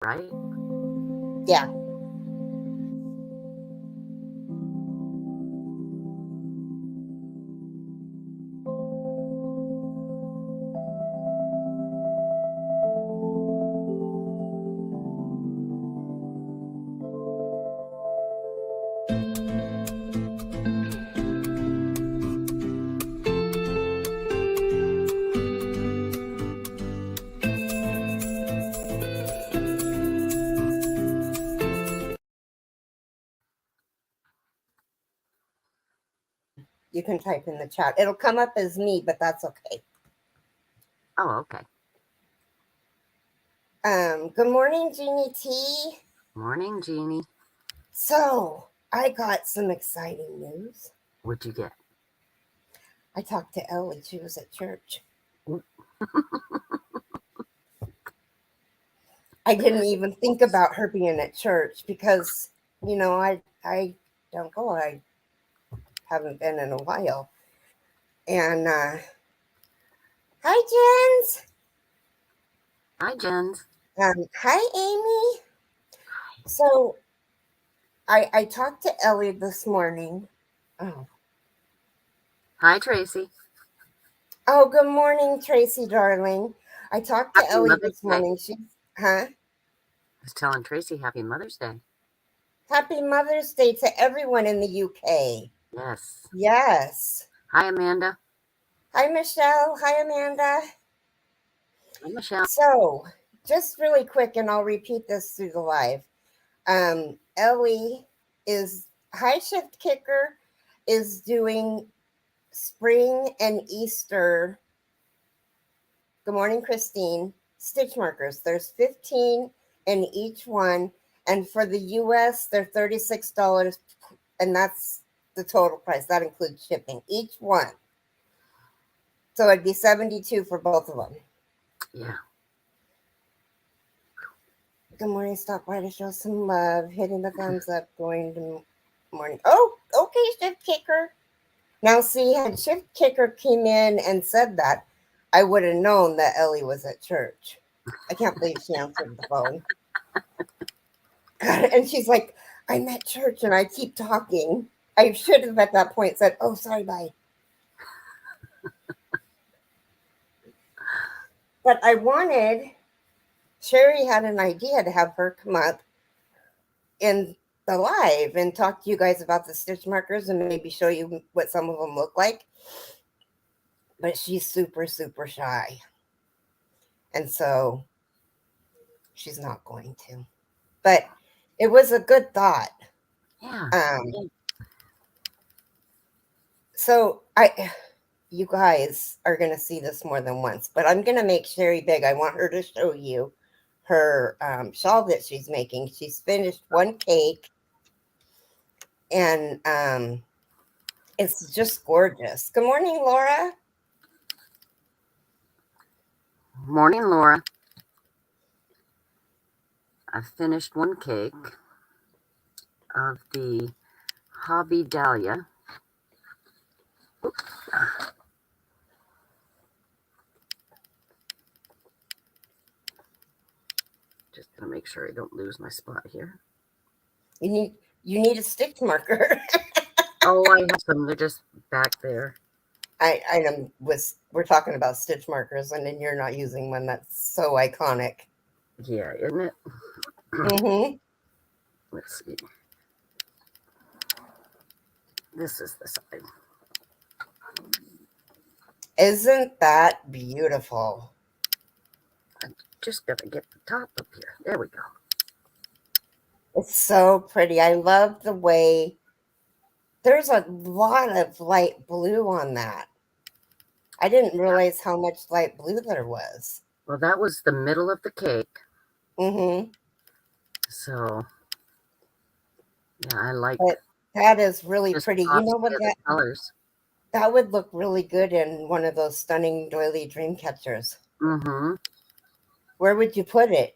right? Yeah. You can type in the chat. It'll come up as me, but that's okay. Oh, okay. Good morning, Jeannie T. Morning, Jeannie. So, I got some exciting news. What'd you get? I talked to Ellie. She was at church. I didn't even think about her being at church because, I don't go. I haven't been in a while. And hi, Jens. Hi, Jens. Hi, Amy. So I talked to Ellie this morning. Oh, Hi, Tracy. oh, good morning, Tracy, darling. I talked to Happy Ellie Mother's this Day. morning. Huh? I was telling Tracy Happy Mother's Day. Happy Mother's Day to everyone in the UK. Yes. Yes. Hi, Amanda. Hi, Michelle. Hi, Amanda. Hi, Michelle. So, just really quick, and I'll repeat this through the live. Ellie is High Shift Kicker is doing spring and Easter. Good morning, Christine. Stitch markers. There's 15 in each one, and for the US, they're $36, and that's the total price. That includes shipping each one. So it'd be 72 for both of them. Yeah. Good morning. Stop by to show some love. Hitting the thumbs up. Going to morning. Oh, okay, Shift Kicker. Now, see, had Shift Kicker came in and said that, I would have known that Ellie was at church. I can't believe she answered the phone. God, and she's like, I'm at church and I keep talking. I should have at that point said, oh, sorry, bye. But I wanted, Sherry had an idea to have her come up in the live and talk to you guys about the stitch markers and maybe show you what some of them look like. But she's super, super shy. And so she's not going to. But it was a good thought. Yeah. So you guys are going to see this more than once, but I'm going to make Sherry big. I want her to show you her shawl that she's making. She's finished one cake, and it's just gorgeous. Good morning, Laura. Morning, Laura. I finished one cake of the Hobby Dahlia. Oops. Just gonna make sure I don't lose my spot here. You need a stitch marker. Oh, I have some. They're just back there. We're talking about stitch markers, and then you're not using one. That's so iconic. Yeah, isn't it? Mm-hmm. Let's see. This is the side. Isn't that beautiful? I'm just gonna get the top up here. There we go. It's so pretty. I love the way there's a lot of light blue on that. I didn't realize how much light blue there was. Well, that was the middle of the cake. Mm-hmm. So, yeah, I like. But that is really Just pretty. You pops know what together colors. that would look really good in one of those stunning doily dream catchers. Mm-hmm. Where would you put it?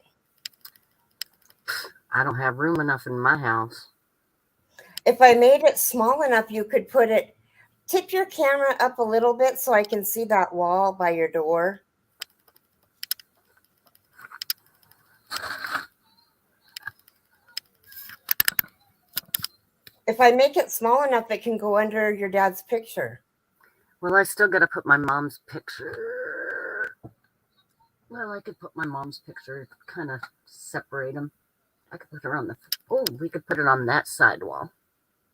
I don't have room enough in my house. If I made it small enough, you could put it. Tip your camera up a little bit so I can see that wall by your door. If I make it small enough, it can go under your dad's picture. Well, I still got to put my mom's picture. Well, I could put my mom's picture, kind of separate them. I could put her on the... Oh, we could put it on that side wall.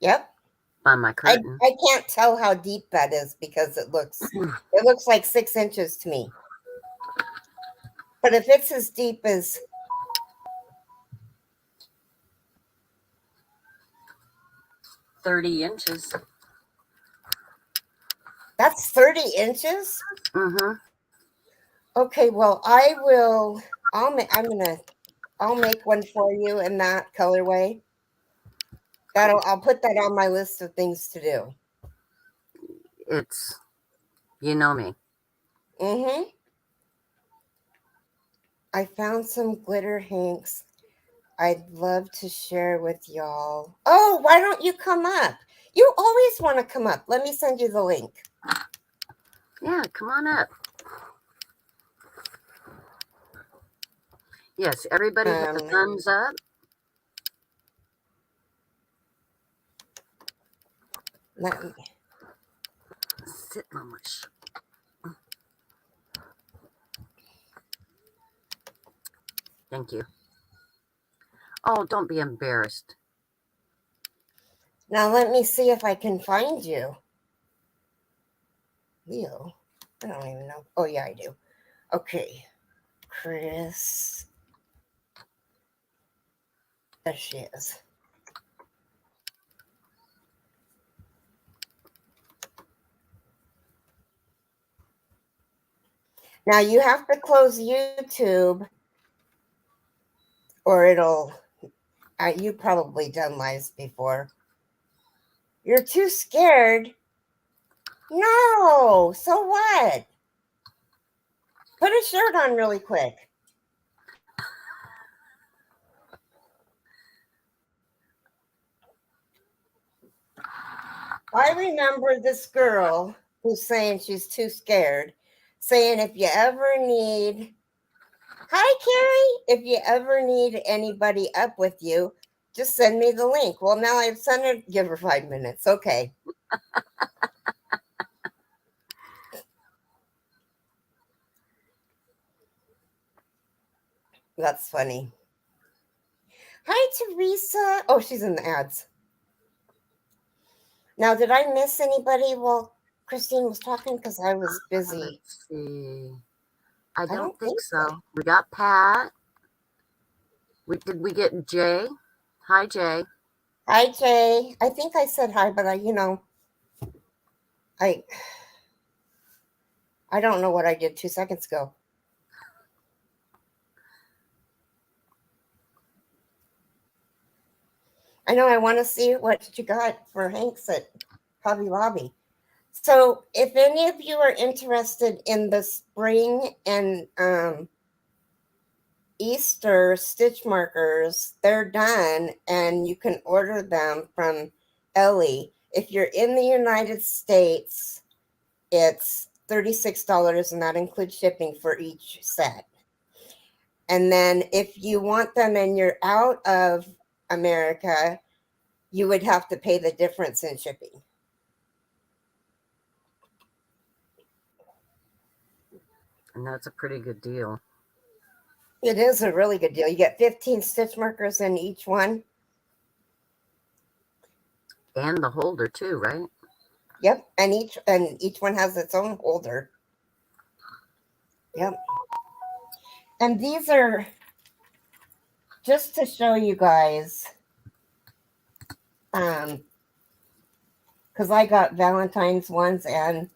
Yep. By my curtain. I can't tell how deep that is because it looks like 6 inches to me. But if it's as deep as... $30 That's 30 inches? Mm-hmm. Okay, well, I'll make one for you in that colorway. I'll put that on my list of things to do. It's, you know me. Mm-hmm. I found some glitter hanks I'd love to share with y'all. Oh, why don't you come up? You always want to come up. Let me send you the link. Yeah, come on up. Yes, everybody hit the thumbs up. Let me sit on my Thank you. Oh, don't be embarrassed. Now let me see if I can find you. Leo, I don't even know. Oh yeah, I do. Okay, Chris. There she is. Now you have to close YouTube or you probably done lives before. You're too scared. No, so what? Put a shirt on really quick. I remember this girl who's saying she's too scared, saying if you ever need... Hi, Keri. If you ever need anybody up with you, just send me the link. Well, now I've sent her. Give her 5 minutes. Okay. That's funny. Hi, Teresa. Oh, she's in the ads. Now, did I miss anybody while Christine was talking? Because I was busy. Let's see. I don't think think so. We got Pat. Did we get Jay? Hi, Jay. Hi, Jay. I think I said hi, but I don't know what I did 2 seconds ago. I know I want to see what you got for Hanks at Hobby Lobby. So if any of you are interested in the spring and Easter stitch markers, they're done and you can order them from Ellie. If you're in the United States, it's $36 and that includes shipping for each set. And then if you want them and you're out of America, you would have to pay the difference in shipping. And that's a pretty good deal. It is a really good deal. You get 15 stitch markers in each one. And the holder too, right? Yep. And each one has its own holder. Yep. And these are just to show you guys, because I got Valentine's ones, and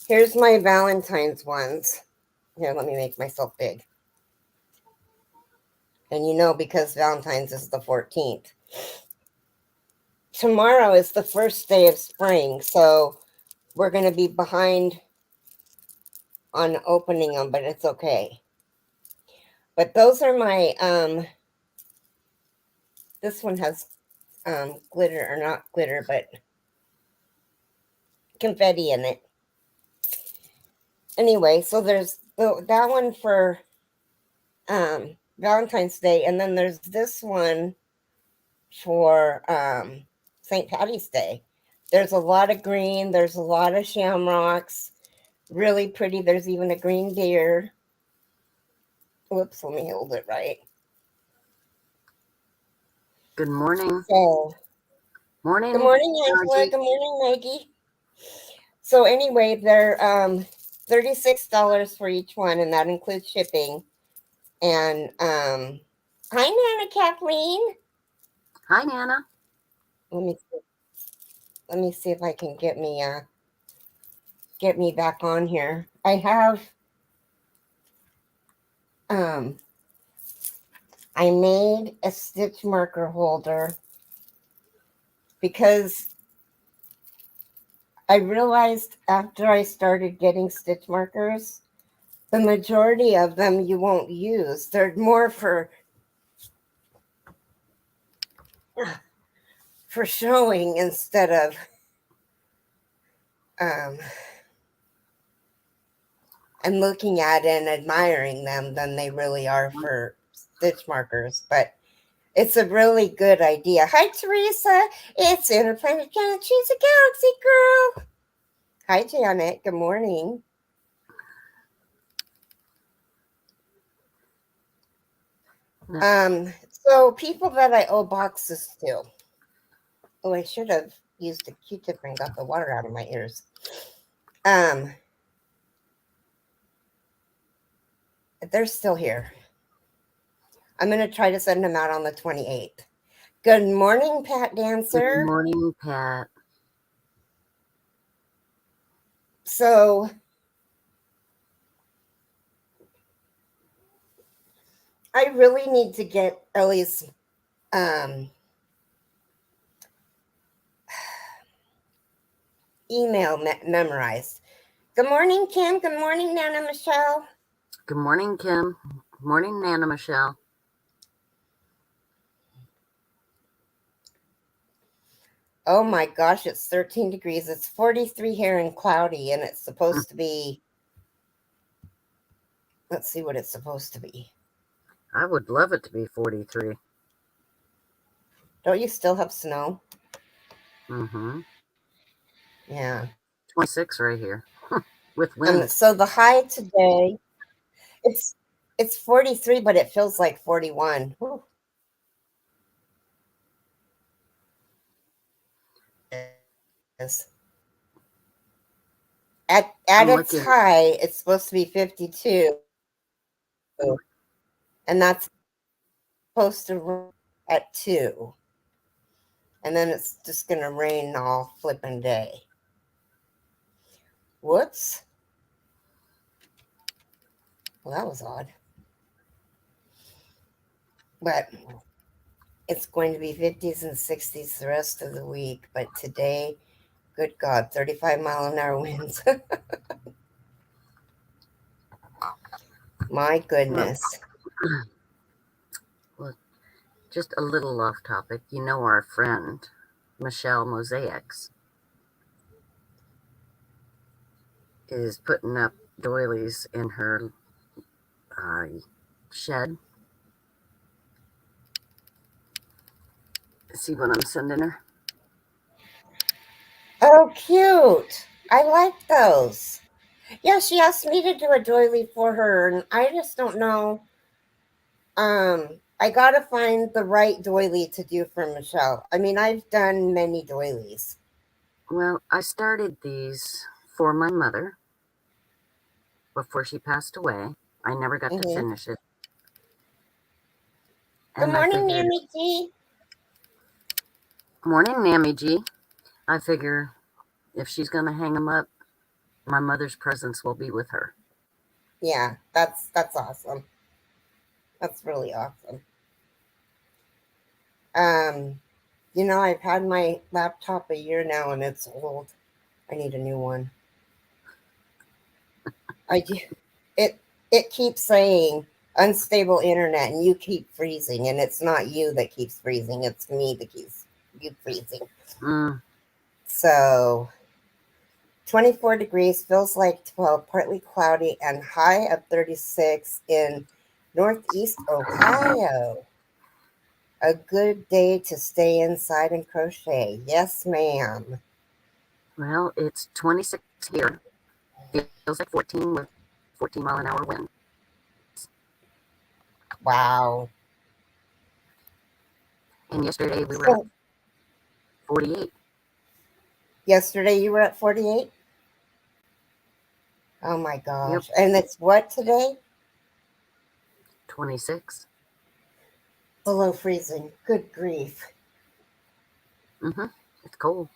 here's my Valentine's ones. Here, let me make myself big. And because Valentine's is the 14th. Tomorrow is the first day of spring, so we're going to be behind on opening them, but it's okay. But those are my, this one has glitter, or not glitter, but confetti in it. Anyway, so there's that one for Valentine's Day, and then there's this one for St. Patty's Day. There's a lot of green. There's a lot of shamrocks. Really pretty. There's even a green deer. Whoops, let me hold it right. Good morning. So, Morning. good morning, Angela. Margie. Good morning, Maggie. So anyway, they're $36 for each one, and that includes shipping. And hi, Nana Kathleen. Hi, Nana. Let me see if I can get me back on here. I have I made a stitch marker holder because I realized after I started getting stitch markers, the majority of them you won't use. They're more for showing instead of and looking at and admiring them than they really are for stitch markers. But it's a really good idea. Hi, Teresa. It's Interplanet Janet. She's a galaxy girl. Hi, Janet. Good morning. So people that I owe boxes to. Oh, I should have used a Q-tip and got the water out of my ears. They're still here. I'm going to try to send them out on the 28th. Good morning, Pat Dancer. Good morning, Pat. So I really need to get Ellie's email memorized. Good morning, Kim. Good morning, Nana Michelle. Good morning, Kim. Good morning, Nana Michelle. Oh my gosh, it's 13 degrees. It's 43 here and cloudy, and it's supposed to be. Let's see what it's supposed to be. I would love it to be 43. Don't you still have snow? Mm-hmm. Yeah. 26 right here with wind. So the high today, it's 43, but it feels like 41. Whew. At its high, it's supposed to be 52. And that's supposed to rain at 2. And then it's just going to rain all flipping day. Whoops. Well, that was odd. But it's going to be 50s and 60s the rest of the week. But today, good God, 35-mile-an-hour winds. My goodness. Well, just a little off topic. You know our friend, Michelle Mosaics, is putting up doilies in her shed. See what I'm sending her? Oh, cute. I like those. Yeah, she asked me to do a doily for her, and I just don't know. I got to find the right doily to do for Michelle. I mean, I've done many doilies. Well, I started these for my mother before she passed away. I never got to finish it. Good morning, Mammy G. Morning, Mammy G. I figure if she's going to hang them up, my mother's presence will be with her. Yeah, that's awesome. That's really awesome. You know, I've had my laptop a year now and it's old. I need a new one. It keeps saying unstable internet and you keep freezing, and it's not you that keeps freezing, it's me that keeps you freezing. So 24 degrees, feels like 12, partly cloudy, and high of 36 in Northeast Ohio. A good day to stay inside and crochet. Yes, ma'am. Well, it's 26 here. Feels like 14 with 14-mile-an-hour wind. Wow. And yesterday we were at 48. Yesterday you were at 48? Oh my gosh. Yep. And it's what today? 26. Below freezing. Good grief. Mm-hmm. It's cold.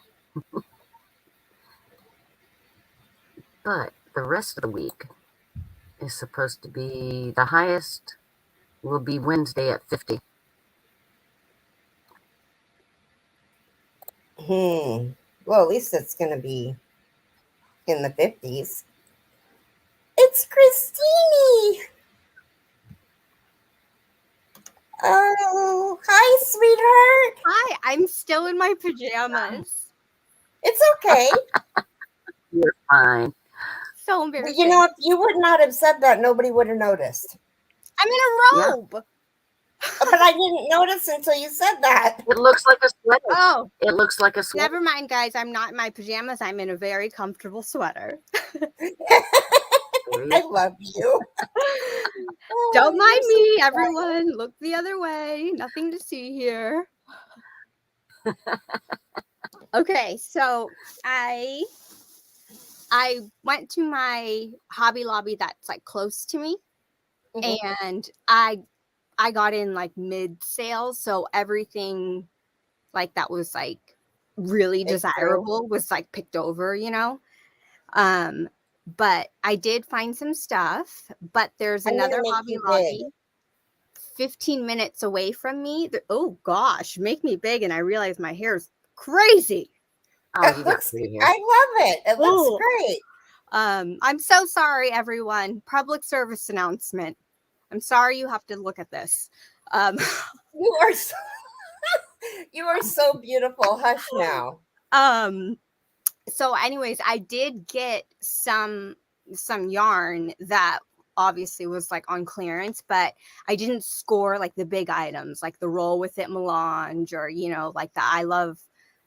But the rest of the week is supposed to be, the highest will be Wednesday at 50. Well, at least it's going to be in the 50s. It's Christine. Oh, hi, sweetheart. Hi, I'm still in my pajamas. It's okay. You're fine. So But embarrassing. you know, if you would not have said that, nobody would have noticed. I'm in a robe. But I didn't notice until you said that. It looks like a sweater. Oh, It looks like a sweater. never mind, guys. I'm not in my pajamas. I'm in a very comfortable sweater. I love you. Don't mind you're me, so everyone. Look the other way. Nothing to see here. Okay, so I went to my Hobby Lobby that's like close to me, and I got in like mid sale, so everything like that was like really desirable was like picked over, you know. But I did find some stuff, but there's another Hobby Lobby 15 minutes away from me. Oh gosh, make me big, and I realize my hair is crazy. Oh, you got pretty hair. I love it. It looks great. I'm so sorry, everyone. Public service announcement. I'm sorry you have to look at this. You are so you are so beautiful. Hush now. So anyways, I did get some yarn that obviously was like on clearance, but I didn't score like the big items like the Roll With It melange or, you know, like the I Love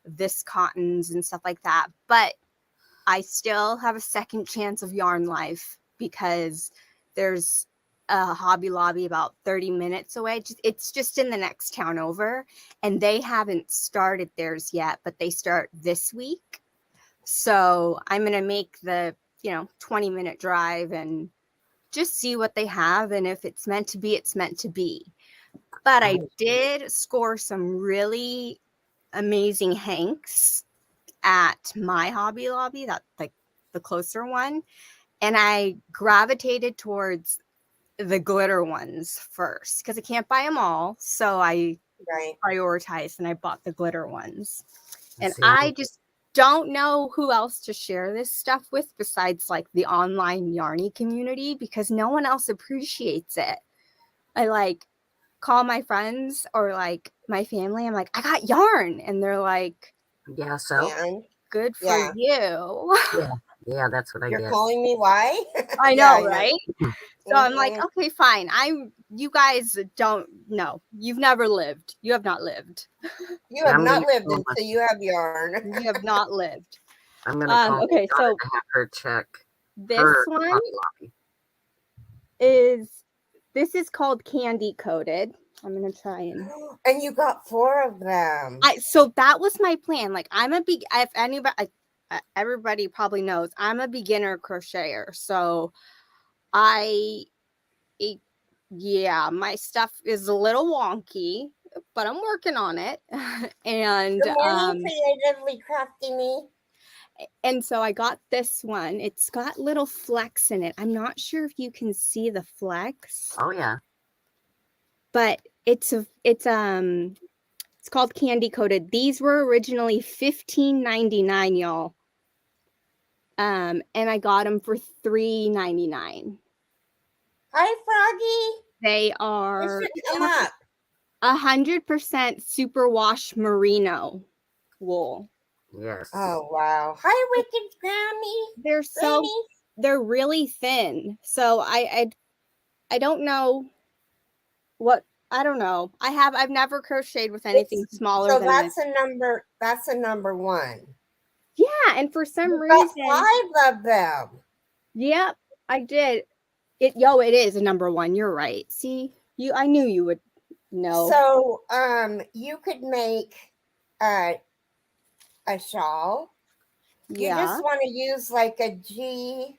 This cottons and stuff like that. But I still have a second chance of yarn life because there's a Hobby Lobby about 30 minutes away. It's just in the next town over, and they haven't started theirs yet, but they start this week. So I'm going to make the, 20-minute drive and just see what they have. And if it's meant to be, it's meant to be. But I did score some really amazing hanks at my Hobby Lobby, that like the closer one. And I gravitated towards the glitter ones first because I can't buy them all. So I prioritized and I bought the glitter ones. And I just don't know who else to share this stuff with besides like the online Yarny community because no one else appreciates it. I like call my friends or like my family. I'm like, I got yarn. And they're like, yeah, so good for you. Yeah, that's what I get. You're calling me why? I know, right? So I'm like, okay, fine. You guys don't know. You've never lived. You have not lived. You have not lived until you have yarn. You have not lived. I'm gonna call okay, so to have her check. This one this is called Candy Coated. I'm gonna try and you got 4 of them. So that was my plan. Like I'm a big if anybody everybody probably knows I'm a beginner crocheter. So my stuff is a little wonky, but I'm working on it. And good morning, creatively crafty me. And so I got this one. It's got little flecks in it. I'm not sure if you can see the flecks. Oh yeah. But it's called Candy Coated. These were originally $15.99, y'all. And I got them for $3.99. Hi, Froggy. They are 100% superwash merino wool. Yes. Oh wow. Hi, Wicked Grammy. They're really thin. So I don't know what I don't know. I've never crocheted with anything smaller So than that's this. a number one. Yeah, and for some You got reason, 5 of them. yep, I did. It is a number one. You're right. See, I knew you would know. So you could make a shawl. You Yeah. just want to use like a G.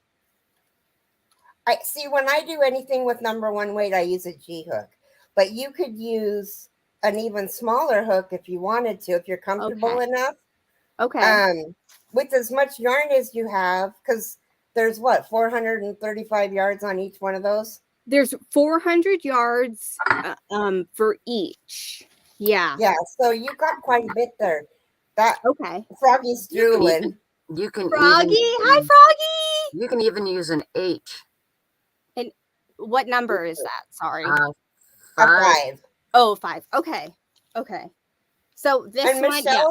I see when I do anything with number one weight, I use a G hook. But you could use an even smaller hook if you wanted to, if you're comfortable Okay. enough. Okay. With as much yarn as you have, because there's what, 435 yards on each one of those? There's 400 yards for each. Yeah. Yeah, so you got quite a bit there. That Okay. Froggy's drooling. You can Froggy, even hi Froggy. you can even use an H. And what number is that? Sorry. A 5. 5. Oh, 5. Okay. Okay. So this And one, yeah.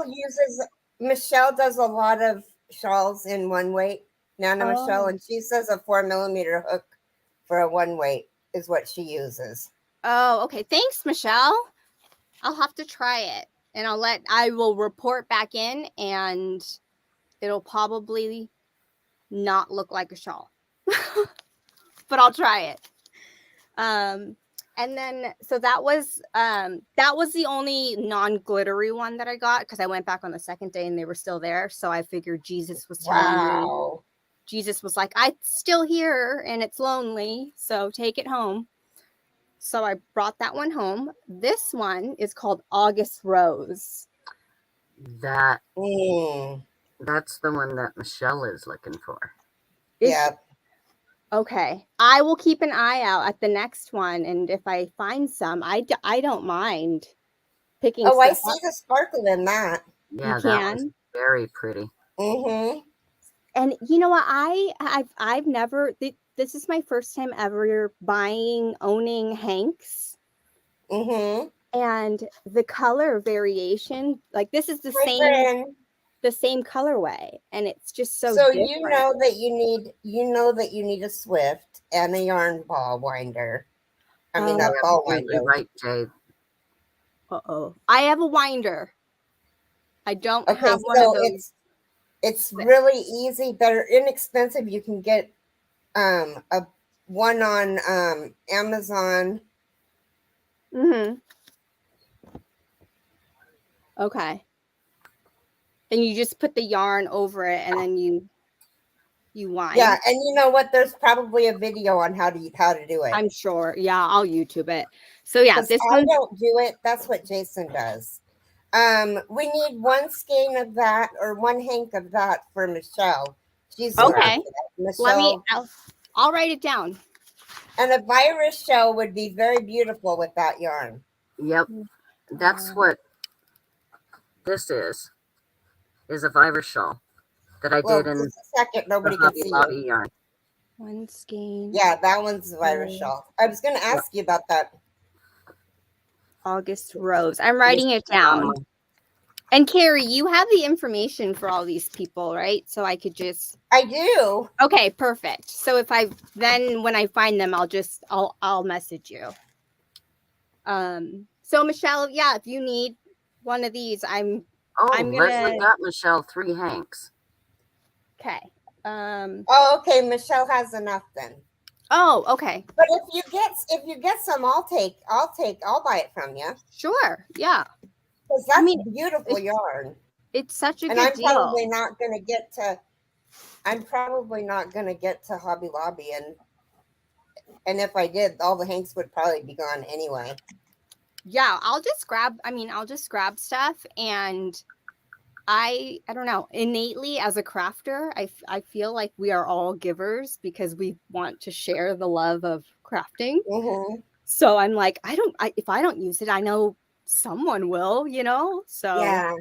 Michelle does a lot of shawls in one weight. Nana Michelle, Oh. and she says a 4mm hook for a one weight is what she uses. Oh, okay. Thanks, Michelle. I'll have to try it, and I will report back in, and it'll probably not look like a shawl, but I'll try it. And then so that was the only non-glittery one that I got, because I went back on the second day and they were still there. So I figured Jesus was telling me. Wow. Jesus was like, I'm still here and it's lonely, so take it home. So I brought that one home. This one is called August Rose. That's the one that Michelle is looking for. Yeah. Okay. I will keep an eye out at the next one, and if I find some, I don't mind picking. Oh, I see the sparkle in that. Yeah, you that can. was very pretty. Mm-hmm. And you know what? I've never. This is my first time ever owning hanks. Mm-hmm. And the color variation, like this is the same colorway, and it's just so different. you know that you need a Swift and a yarn ball winder. I mean, a ball winder. Right, Jade. Uh-oh. I have a winder. I don't have one so of those. it's really easy. They're inexpensive. You can get a one on Amazon. Mm-hmm. Okay. And you just put the yarn over it, and then you wind. Yeah, and you know what? There's probably a video on how to do it. I'm sure. Yeah, I'll YouTube it. So yeah, this I don't do it. That's what Jason does. We need one skein of that or one hank of that for Michelle. She's okay. Michelle. I'll write it down. And a virus shell would be very beautiful with that yarn. Yep, that's what this is a virus shawl that I did in just a second. Nobody can see Hobby yarn. One skein. Yeah, that one's a virus shawl. I was going to ask you about that. August Rose. I'm writing it down. And Keri, you have the information for all these people, right? So I could just. I do. Okay, perfect. So when I find them, I'll message you. So Michelle, yeah, if you need one of these, Leslie got Michelle 3 hanks. Okay. Okay. Michelle has enough then. Oh, okay. But if you get some, I'll buy it from you. Sure. Yeah. Because that's beautiful yarn. It's such a good deal. And I'm probably not going to get to Hobby Lobby, and if I did, all the hanks would probably be gone anyway. Yeah, I'll just grab stuff, and I don't know, innately as a crafter, I feel like we are all givers because we want to share the love of crafting. Mm-hmm. So I'm like, if I don't use it, I know someone will, so yeah.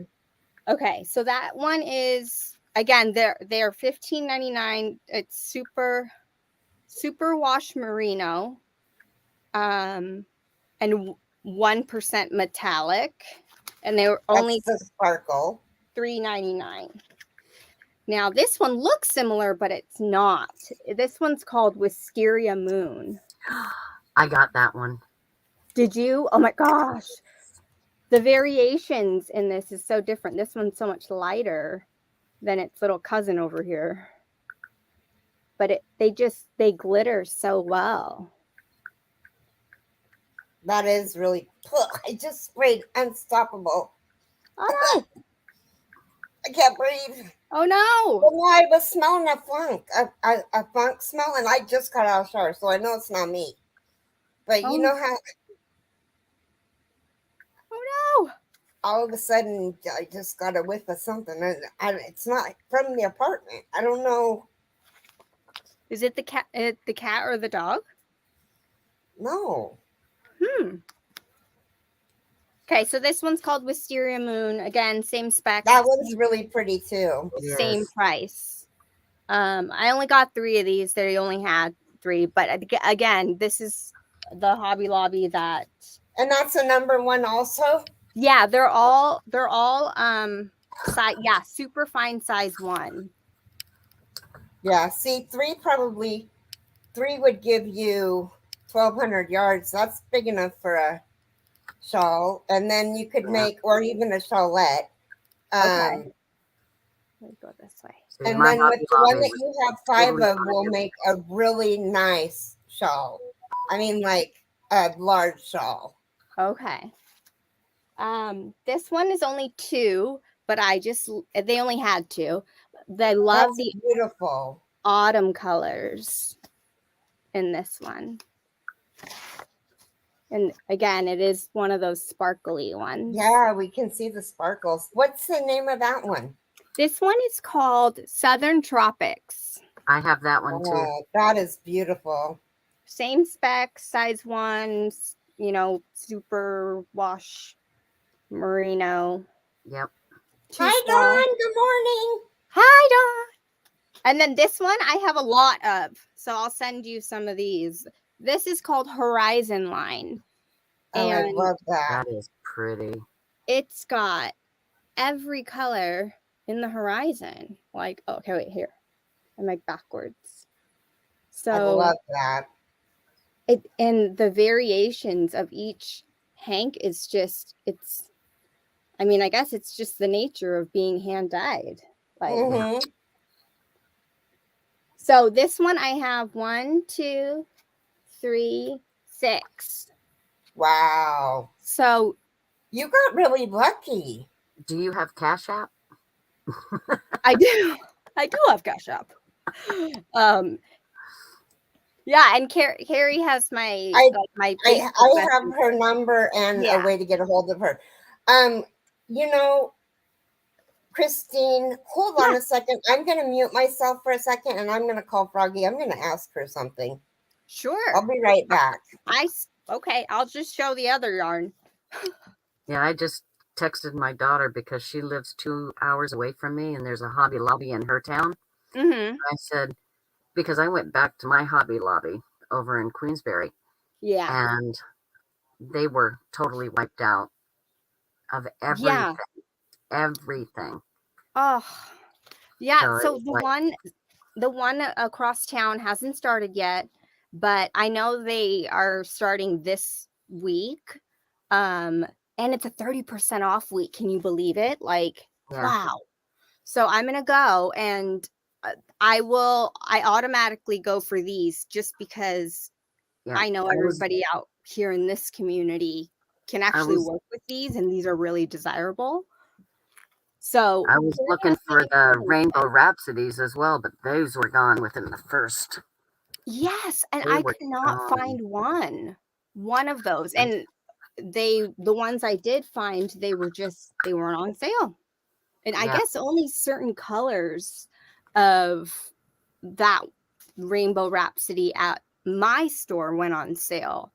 Okay, so that one is, again, they're $15.99. It's super wash merino, and 1% metallic, and they were only the sparkle. $3.99. Now this one looks similar, but it's not. This one's called Wisteria Moon. I got that one. Did you? Oh my gosh. The variations in this is so different. This one's so much lighter than its little cousin over here. But they glitter so well. That is really cool. I just sprayed Unstoppable. Oh no. I can't breathe. Oh no. Well, no, I was smelling a funk smell, and I just got out of the shower, so I know it's not me. But you know how Oh no. all of a sudden I just got a whiff of something, and it's not from the apartment. I don't know. Is it the cat or the dog? No. Okay, so this one's called Wisteria Moon. Again, same specs. That one's really pretty too. Same price. I only got 3 of these. They only had 3, but again, this is the Hobby Lobby that. And that's a number 1 also. Yeah, they're all size. Yeah, super fine size 1. Yeah, see, 3 would give you 1,200 yards. That's big enough for a shawl, and then you could make, or even a shawlette. Okay. Let me go this way. And then with the one that you have 5 of, will make a really nice shawl. I mean, like a large shawl. Okay. This one is only 2, but they only had 2. They love the beautiful autumn colors in this one. And again, it is one of those sparkly ones. Yeah, we can see the sparkles. What's the name of that one? This one is called Southern Tropics. I have that one too. That is beautiful. Same spec, size 1, super wash merino. Yep. Hi, Dawn. Good morning. Hi, Dawn. And then this one I have a lot of, so I'll send you some of these. This is called Horizon Line. Oh, I love that. That is pretty. It's got every color in the horizon. Like, okay, wait, here. I'm like backwards. So I love that. And the variations of each hank is just, I guess it's just the nature of being hand dyed. Like, So this one I have 1, 2, 3, 6. Wow. So you got really lucky. Do you have Cash App? I do have Cash App. Yeah, and Keri has my I have her number and a way to get a hold of her. Christine, hold on a second. I'm going to mute myself for a second, and I'm going to call Froggy. I'm going to ask her something. Sure. I'll be right back. Okay, I'll just show the other yarn. Yeah, I just texted my daughter because she lives 2 hours away from me, and there's a Hobby Lobby in her town. Mm-hmm. I said, because I went back to my Hobby Lobby over in Queensbury. Yeah. And they were totally wiped out of everything. Yeah. Everything. Oh, yeah. So the one across town hasn't started yet, but I know they are starting this week. And it's a 30% off week. Can you believe it? Like, wow. So I'm going to go, and I automatically go for these just because I know everybody out here in this community can actually work with these, and these are really desirable. So I was looking for the Rainbow Rhapsodies as well, but those were gone within the first. Yes, and I could not find one of those. And the ones I did find, they weren't on sale. And I guess only certain colors of that Rainbow Rhapsody at my store went on sale.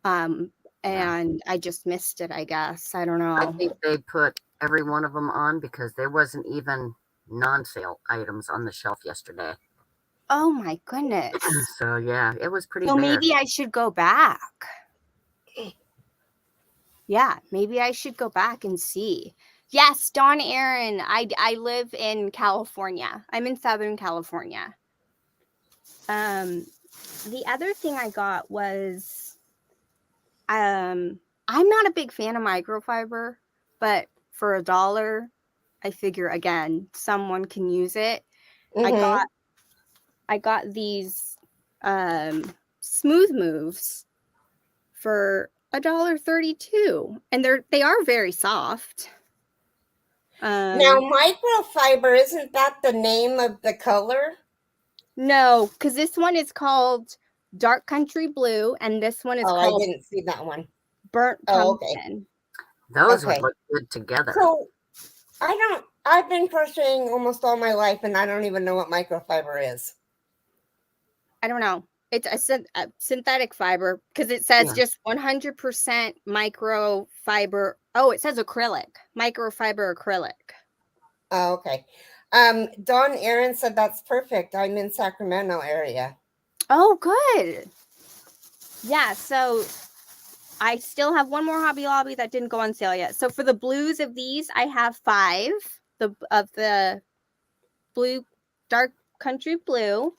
And I just missed it, I guess. I don't know. I think they put every one of them on because there wasn't even non-sale items on the shelf yesterday. Oh my goodness. So yeah, it was pretty So bad. maybe I should go back. Yeah, maybe I should go back and see. Yes, Dawn Aaron. I live in California. I'm in Southern California. The other thing I got was I'm not a big fan of microfiber, but for $1, I figure again, someone can use it. Mm-hmm. I got these smooth moves for $1.32, and they are very soft. Now, microfiber, isn't that the name of the color? No, because this one is called Dark Country Blue, and this one is Oh, I called didn't see that one. Burnt Oh, okay. Pumpkin. Those Okay. would look good together. So, I've been crocheting almost all my life, and I don't even know what microfiber is. I don't know. It's a synthetic fiber because it says Yeah. just 100% microfiber. Oh, it says acrylic, microfiber acrylic. Oh, okay. Dawn Aaron said that's perfect. I'm in Sacramento area. Oh, good. Yeah, so I still have one more Hobby Lobby that didn't go on sale yet. So for the blues of these, I have 5 of the blue, Dark Country Blue.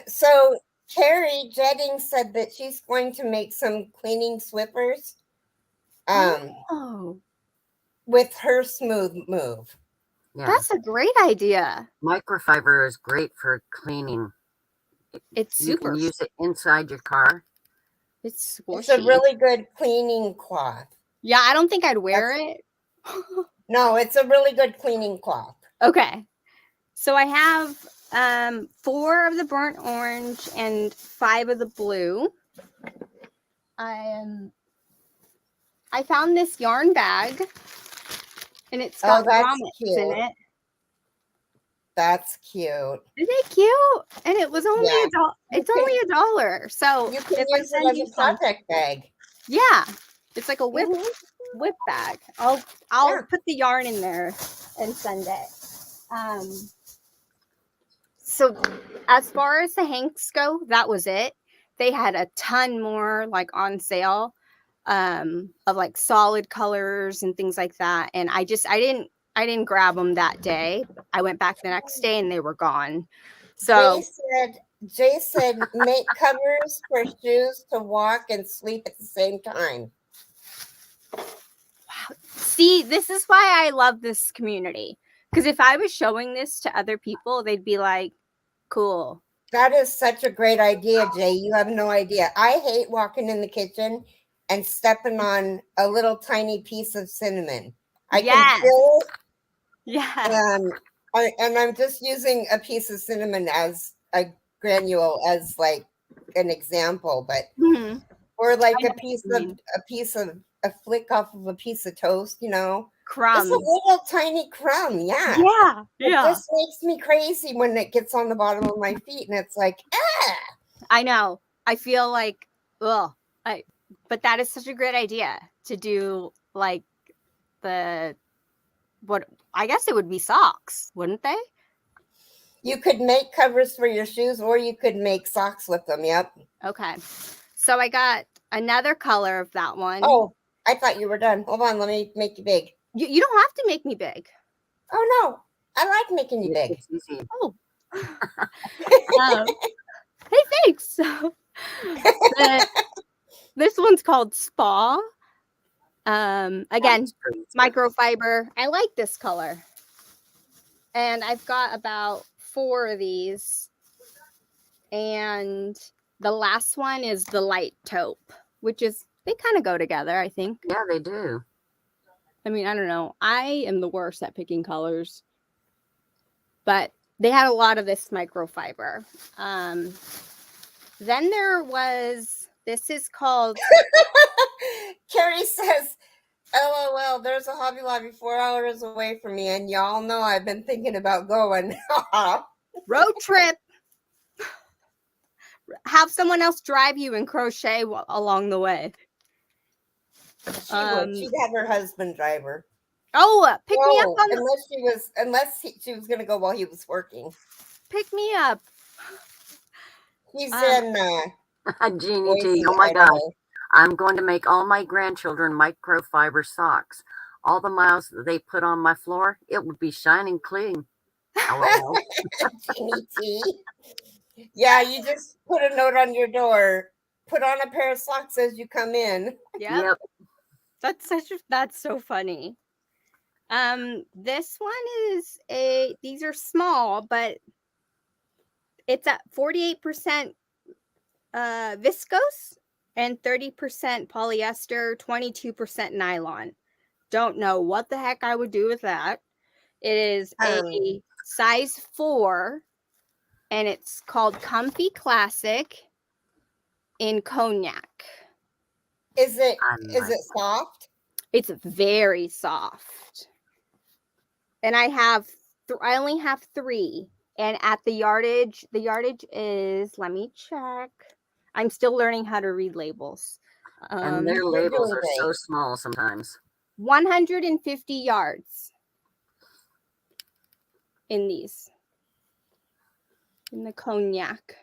So Keri Jetting said that she's going to make some cleaning swippers Oh, with her smooth move. Yeah. that's a great idea. Microfiber is great for cleaning. It's You super. can use it inside your car. It's squishy. It's a really good cleaning cloth. Yeah, I don't think I'd wear it. No, it's a really good cleaning cloth. Okay. So I have 4 of the burnt orange and 5 of the blue. I found this yarn bag, and it's got grommets in it. That's cute. Isn't it cute? And it was only $1. It's only $1. So you can if use I it send as you a project bag. Yeah, it's like a whip bag. I'll put the yarn in there and send it. So as far as the hanks go, that was it. They had a ton more like on sale of like solid colors and things like that, and I didn't grab them that day. I went back the next day and they were gone. So Jay said make covers for shoes to walk and sleep at the same time. Wow. See, this is why I love this community, because if I was showing this to other people, they'd be like, cool. That is such a great idea, Jay. You have no idea. I hate walking in the kitchen and stepping on a little tiny piece of cinnamon. I can feel it. Yeah. And I'm just using a piece of cinnamon as a granule as like an example, but or like a flick off of a piece of toast, you know. Crumb. It's a little tiny crumb, yeah. Yeah. It just makes me crazy when it gets on the bottom of my feet and it's like, ah. I know. I feel like, but that is such a great idea to do, like what I guess it would be socks, wouldn't they? You could make covers for your shoes, or you could make socks with them. Yep. Okay. So I got another color of that one. Oh, I thought you were done. Hold on, let me make you big. You don't have to make me big. Oh no, I like making you big. Oh. Hey, thanks. So, this one's called Spa. Again, microfiber. I like this color. And I've got about 4 of these. And the last one is the light taupe, which is, they kind of go together, I think. Yeah, they do. I mean, I don't know. I am the worst at picking colors. But they had a lot of this microfiber. Then there was, this is called... Keri says, LOL, there's a Hobby Lobby 4 hours away from me, and y'all know I've been thinking about going. Road trip. Have someone else drive you and crochet along the way. She would. She'd have her husband drive her. Oh, pick me up on unless she was going to go while he was working. Pick me up. He's in Jeannie T. Oh my God. I'm going to make all my grandchildren microfiber socks. All the miles that they put on my floor, it would be shining clean. Jeannie T. Yeah, you just put a note on your door. put on a pair of socks as you come in. Yep. That's so funny. This one is these are small, but it's at 48% viscose and 30% polyester, 22% nylon. Don't know what the heck I would do with that. It is a size 4, and it's called Comfy Classic in Cognac. Is it soft? It's very soft. And I only have 3. And at the yardage is, let me check. I'm still learning how to read labels. And their labels are so small sometimes. 150 yards in these. In the Cognac.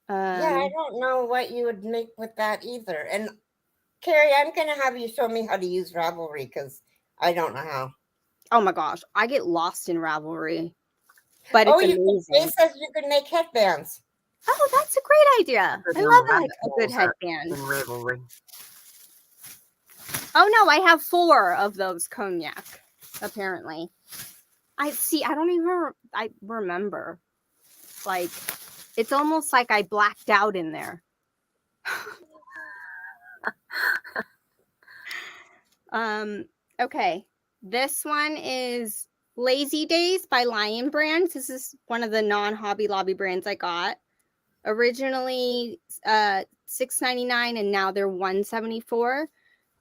Yeah, I don't know what you would make with that either. And Keri, I'm going to have you show me how to use Ravelry because I don't know how. Oh my gosh, I get lost in Ravelry. But it's amazing. It says you can make headbands. Oh, that's a great idea. I love a good headband. In Ravelry. Oh no, I have 4 of those Cognac, apparently. I don't even remember. Like, it's almost like I blacked out in there. Okay. This one is Lazy Days by Lion Brands. This is one of the non-Hobby Lobby brands I got. Originally $6.99 and now they're $174.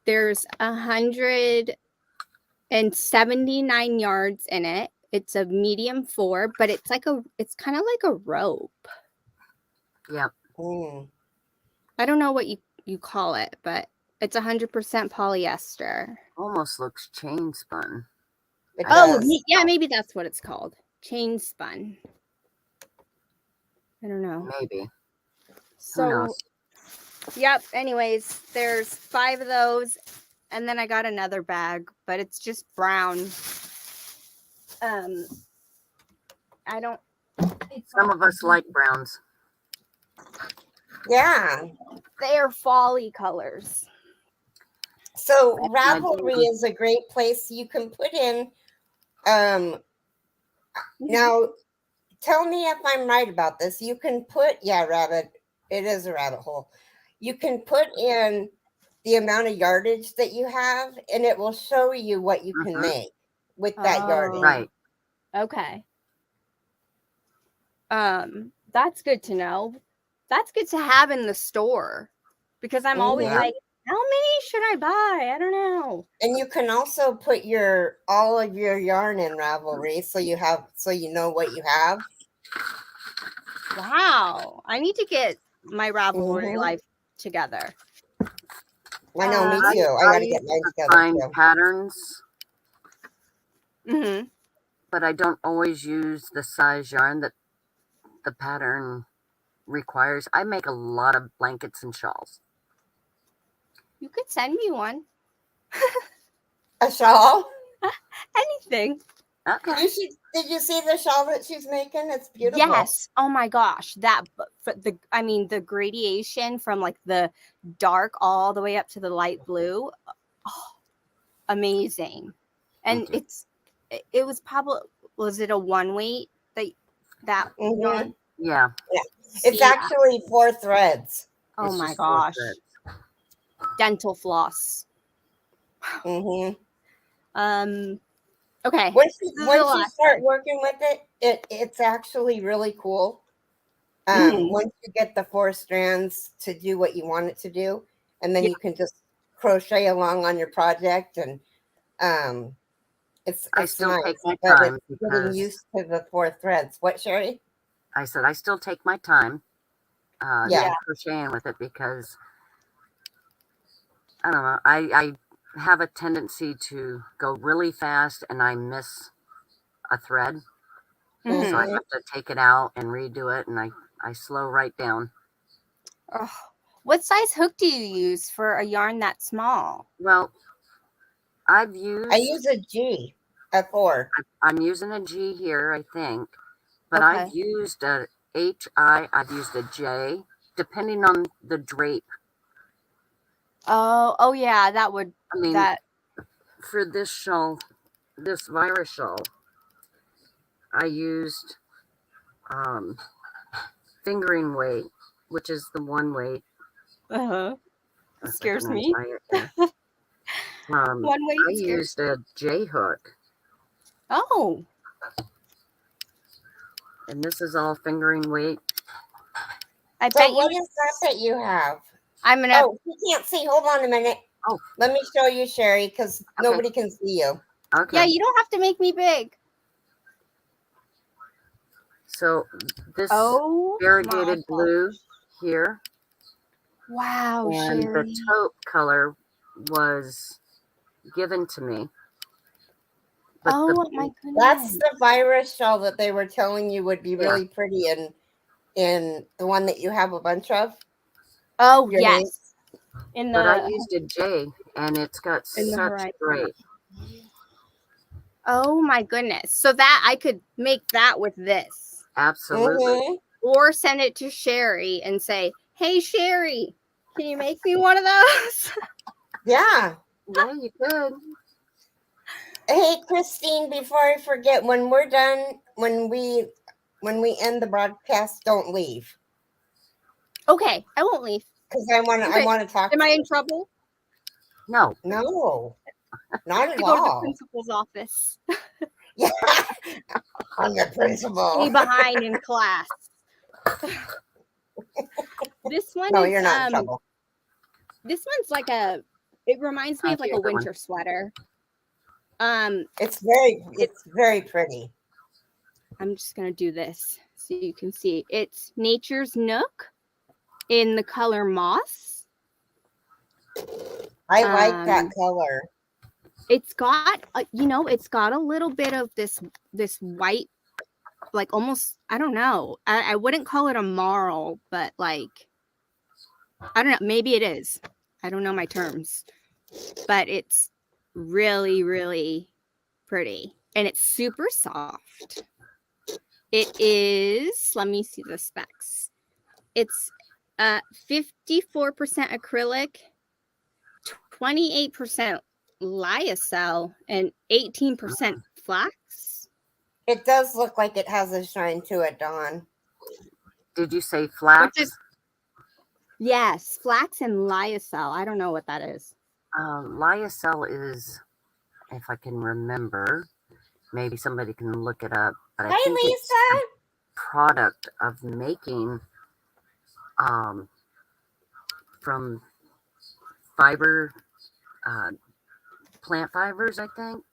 There's 179 yards in it. It's a medium 4, but it's kind of like a rope. Yep. I don't know what you call it, but it's 100% polyester. Almost looks chain spun. Yeah, maybe that's what it's called. Chain spun. I don't know. Maybe. So, who knows? Yep. Anyways, there's 5 of those, and then I got another bag, but it's just brown. I don't. Some of us like browns. Yeah. They are folly colors. So Ravelry is a great place you can put in. Now, tell me if I'm right about this. You can put, it is a rabbit hole. You can put in the amount of yardage that you have, and it will show you what you can make with that yardage. Right. Okay. That's good to know. That's good to have in the store because I'm always like, how many should I buy? I don't know. And you can also put all of your yarn in Ravelry so you know what you have. Wow. I need to get my Ravelry life together. I know, me too. I got to get mine together. Find patterns. Mm-hmm. But I don't always use the size yarn that the pattern requires. I make a lot of blankets and shawls. You could send me one. A shawl? Anything. Okay. Did you see the shawl that she's making? It's beautiful. Yes. Oh my gosh. The gradation from like the dark all the way up to the light blue. Oh, amazing. And it was probably, was it a 1 weight that yarn? Yeah. It's actually 4 threads. Oh my gosh. Dental floss. Okay. Once you start working with it's actually really cool. Once you get the 4 strands to do what you want it to do, and then you can just crochet along on your project, and it's I still nice, take my time getting used to the 4 threads. What, Sherry? I said I still take my time crocheting with it because I don't know. I have a tendency to go really fast and I miss a thread. So I have to take it out and redo it, and I slow right down. Oh. What size hook do you use for a yarn that small? Well, I use a G, a 4. I'm using a G here, I think. But I've used a HI, I've used a J, depending on the drape Oh yeah, that would I mean, that. for this shawl, this virus shawl, I used fingering weight, which is the one weight. Uh-huh. If I Scares can me. untie it here. One way I scares. used a J hook, Oh, and this is all fingering weight. I So bet what you. is that you have? I'm gonna. Oh, you can't see. Hold on a minute. Oh. Let me show you, Sherry, because Okay. nobody can see you. Okay. Yeah, you don't have to make me big. So this Oh, variegated my blue here, wow, and the Sherry. taupe color was given to me. But Oh my That's goodness. the virus shawl that they were telling you would be Yeah. really pretty in the one that you have a bunch of. Oh Your yes. In but I the used a J, and it's got in the such horizon. great. Oh my goodness. So that I could make that with this. Absolutely. Mhm. Or send it to Sherry and say, "Hey Sherry, can you make me one of those?" Yeah. Yeah, you could. Hey, Christine, before I forget, when we're done, when we end the broadcast, don't leave. Okay, I won't leave. Because I want Okay. to talk. Am I in trouble? No. No, not at To go to the all. principal's office. Yeah, I'm the principal. Stay behind in class. This one No, is you're not in trouble. This one's like it reminds me of like a winter sweater. It's very pretty. I'm just gonna do this so you can see. It's Nature's Nook in the color moss. I like that color. It's got it's got a little bit of this white, like almost, I don't know, I wouldn't call it a marl, but like, I don't know, maybe it is. I don't know my terms, but it's really, really pretty, and it's super soft. It is, let me see the specs. It's 54% acrylic, 28% lyocell, and 18% flax. It does look like it has a shine to it, Dawn. Did you say flax? Yes, flax and lyocell. I don't know what that is. Lyocell is, if I can remember, maybe somebody can look it up. But I think Lisa. it's a product of making from fiber, plant fibers, I think.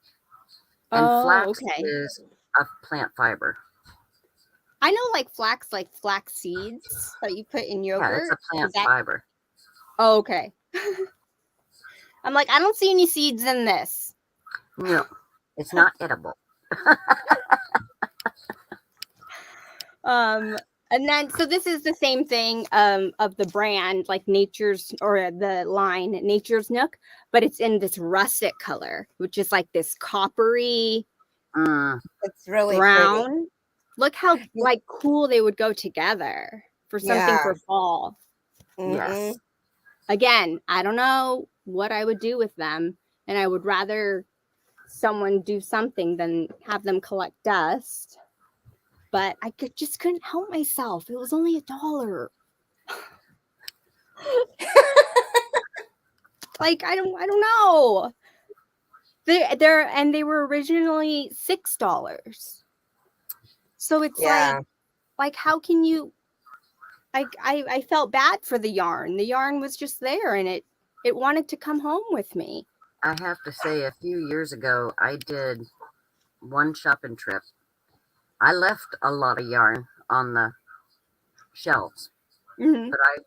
And flax is a plant fiber. I know like flax seeds that you put in yogurt. Yeah, it's a plant fiber. Oh, okay. I'm like, I don't see any seeds in this. No, it's not edible. And then, so this is the same thing of the brand, like Nature's, or the line Nature's Nook, but it's in this russet color, which is like this coppery, it's really brown. pretty. Look how like cool they would go together for something for fall. Yes. Again, I don't know what I would do with them, and I would rather someone do something than have them collect dust. But I just couldn't help myself. It was only $1. Like, I don't know. They were originally $6. So it's like how can you, like, I felt bad for the yarn. The yarn was just there, and it wanted to come home with me. I have to say, a few years ago, I did one shopping trip. I left a lot of yarn on the shelves, but I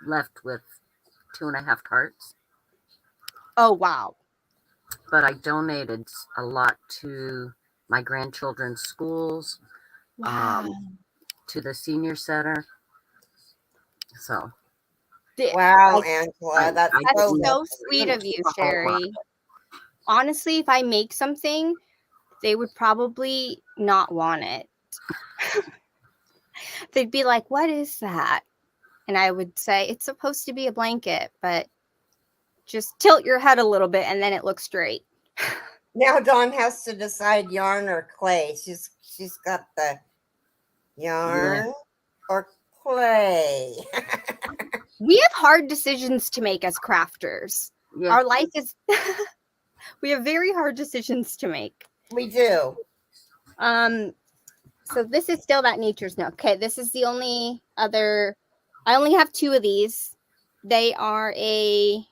left with 2.5 carts. Oh, wow. But I donated a lot to my grandchildren's schools, to the senior center. So. Wow, Angela, that's so sweet of you, Sherry. Honestly, if I make something, they would probably not want it. They'd be like, "What is that?" And I would say, "It's supposed to be a blanket, but just tilt your head a little bit and then it looks straight. Now Dawn has to decide yarn or clay. She's got the yarn or clay. We have hard decisions to make as crafters. Yeah. Our life is we have very hard decisions to make. We do. So this is still that nature's nook. Okay, this is the only other. I only have 2 of these. They are a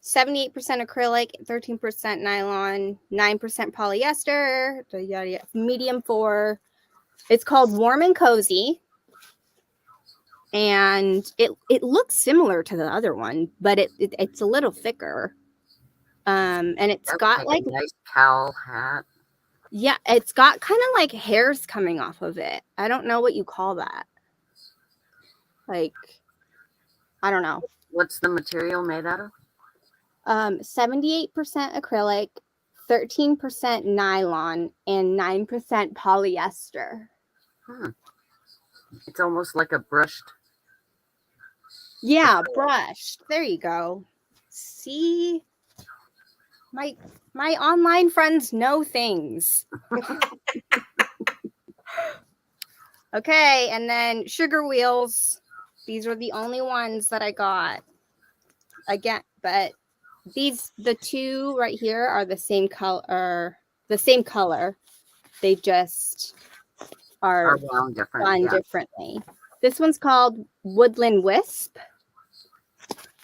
78% acrylic, 13% nylon, 9% polyester, medium 4. It's called Warm and Cozy. And it looks similar to the other one, but it's a little thicker. And it's got like a nice cowl hat. Yeah, it's got kind of like hairs coming off of it. I don't know what you call that. Like, I don't know. What's the material made out of? 78% acrylic, 13% nylon, and 9% polyester. It's almost like a brushed. Yeah, brushed. There you go. See? My online friends know things. Okay, and then sugar wheels. These are the only ones that I got. Again, but the 2 right here are the same color. They just are wound different. done differently. This one's called Woodland Wisp.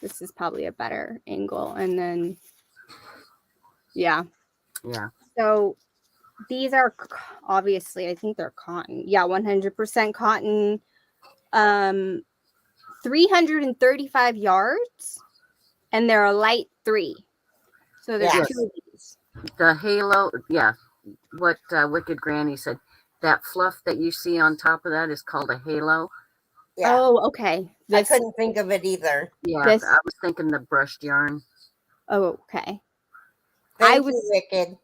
This is probably a better angle. And then, yeah. So these are obviously, I think they're cotton. Yeah, 100% cotton. 335 yards, and they're a light 3. So there's 2 of these. The halo, what Wicked Granny said. That fluff that you see on top of that is called a halo. Yeah. Oh, okay. I couldn't think of it either. Yeah, I was thinking the brushed yarn. Oh, okay. Thank you, Wicked.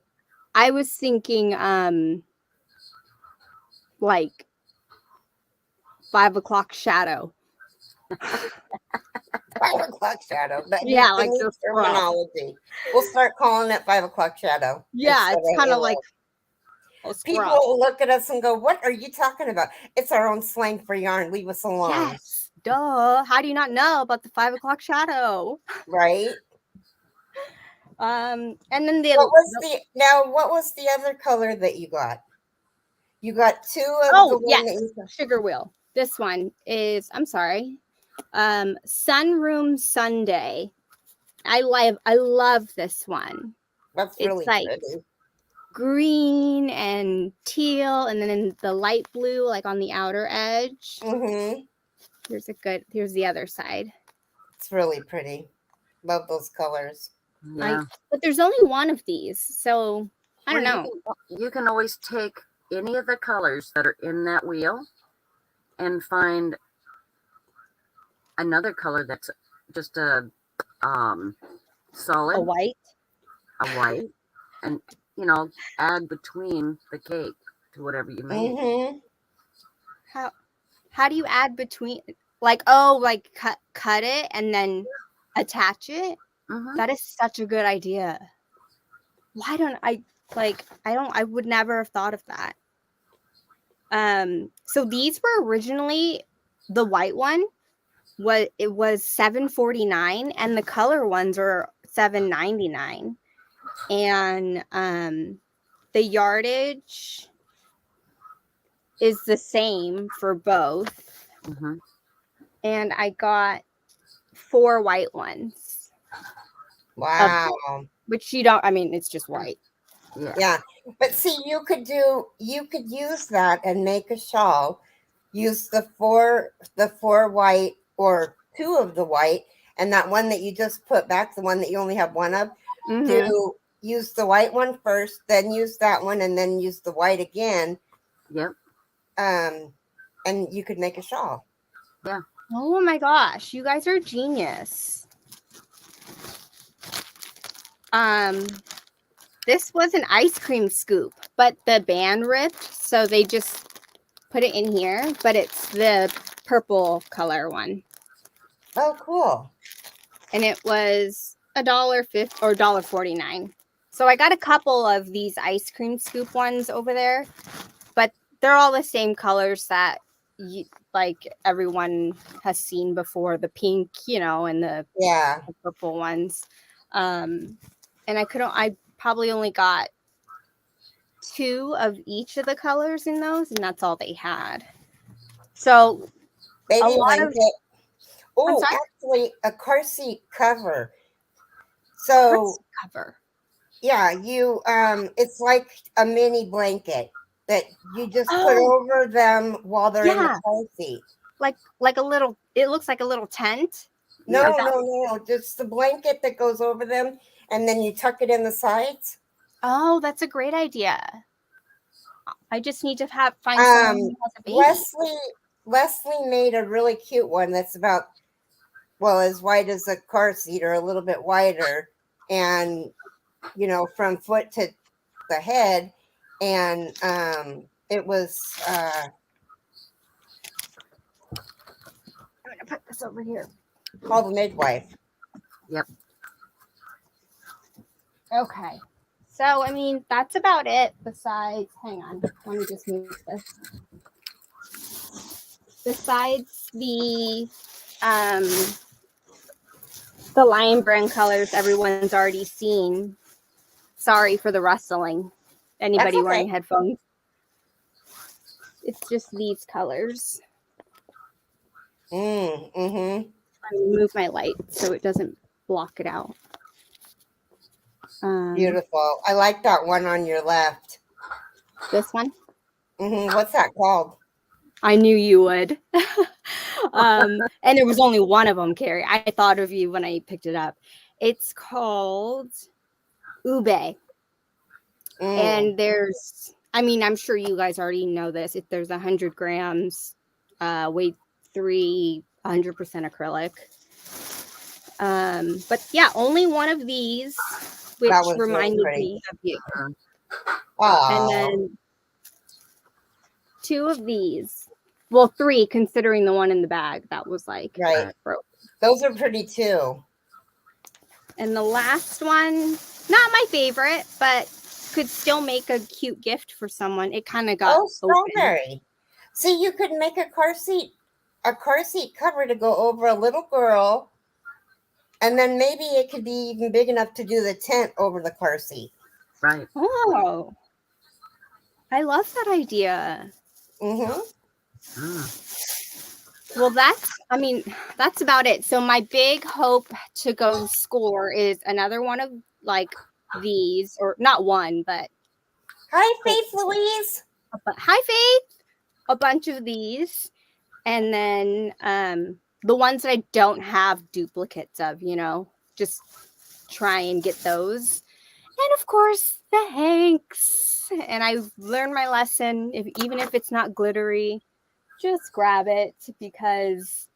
I was thinking like 5 o'clock shadow. 5 o'clock shadow. But yeah, like the terminology. We'll start calling it 5 o'clock shadow. Yeah, it's kind of like people look at us and go, "What are you talking about?" It's our own slang for yarn. Leave us alone. Yes, duh. How do you not know about the 5 o'clock shadow? Right. And then what was the other color that you got? You got 2 of the one that you sugar wheel. This one is, I'm sorry, Sunroom Sunday. I love this one. That's really pretty. Green and teal, and then in the light blue, like on the outer edge. Here's the other side. It's really pretty. Love those colors. Yeah. But there's only one of these, so I don't know. You can always take any of the colors that are in that wheel and find another color that's just a solid, a white, and add between the cake to whatever you make. How do you add between? Like cut it and then attach it? That is such a good idea. Why don't I I would never have thought of that. So these were originally, the white one was $7.49 and the color ones are $7.99. And the yardage is the same for both. And I got 4 white ones. Wow. Which you don't, I mean, it's just white. Yeah. But see, you could use that and make a shawl. Use the four white or 2 of the white, and that one that you just put back, the one that you only have 1 of, to use the white one first, then use that one, and then use the white again. Yep. And you could make a shawl. Yeah. Oh my gosh, you guys are genius. This was an ice cream scoop, but the band ripped, so they just put it in here, but it's the purple color one. Oh, cool. and it was $1.50 or $1.49. So I got a couple of these ice cream scoop ones over there, but they're all the same colors that like everyone has seen before, the pink, and the purple ones. And I probably only got 2 of each of the colors in those, and that's all they had. So baby blanket. Oh, sorry? actually, a car seat cover. So cover. Yeah, it's like a mini blanket that you just put over them while they're in the car seat. Like a little, it looks like a little tent. No, just the blanket that goes over them, and then you tuck it in the sides. Oh, that's a great idea. I just need to find someone who has a baby. Leslie made a really cute one that's about, well, as wide as a car seat or a little bit wider, and from foot to the head, and it was I'm gonna put this over here. Called the midwife. Yep. Okay. So I mean that's about it. Besides, hang on, let me just move this. Besides the lion brand colors everyone's already seen. Sorry for the rustling. Anybody wearing headphones? It's just these colors. Mm-hmm. I move my light so it doesn't block it out. Beautiful. I like that one on your left. This one? Mm-hmm. What's that called? I knew you would. And there was only one of them, Keri. I thought of you when I picked it up. It's called Ube. And I'm sure you guys already know this. If there's 100 grams, weight 3, 100% acrylic. But yeah, only one of these, which reminded me of you. And then 2 of these. Well, 3, considering the one in the bag that was like broke. Those are pretty too. And the last one, not my favorite, but could still make a cute gift for someone. It kind of got strawberry. Open. See, you could make a car seat cover to go over a little girl, and then maybe it could be even big enough to do the tent over the car seat. Right. Oh, I love that idea. Mm-hmm. Well, that's about it. So my big hope to go score is another one of like these, or not one, but hi, Faith Louise. Hi, Faith. A bunch of these, and then the ones that I don't have duplicates of, just try and get those, and of course the hanks. And I've learned my lesson. Even if it's not glittery, just grab it, because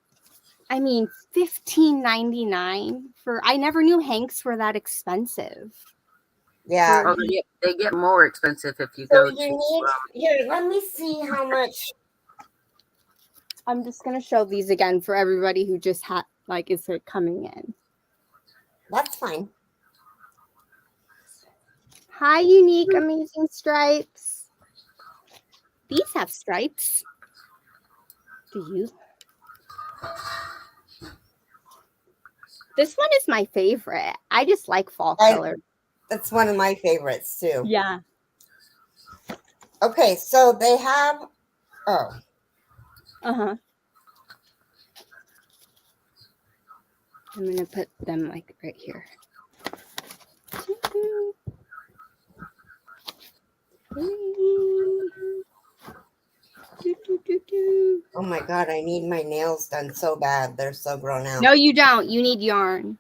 $15.99 for, I never knew hanks were that expensive. Yeah. They get more expensive if you go to here, let me see how much. I'm just going to show these again for everybody who just is coming in. That's fine. Hi, Unique Amazing Stripes. These have stripes. Do you? This one is my favorite. I just like fall color. That's one of my favorites too. Yeah. Okay, so they have. Oh. Uh-huh. I'm going to put them like right here. Oh my God, I need my nails done so bad. They're so grown out. No, you don't. You need yarn.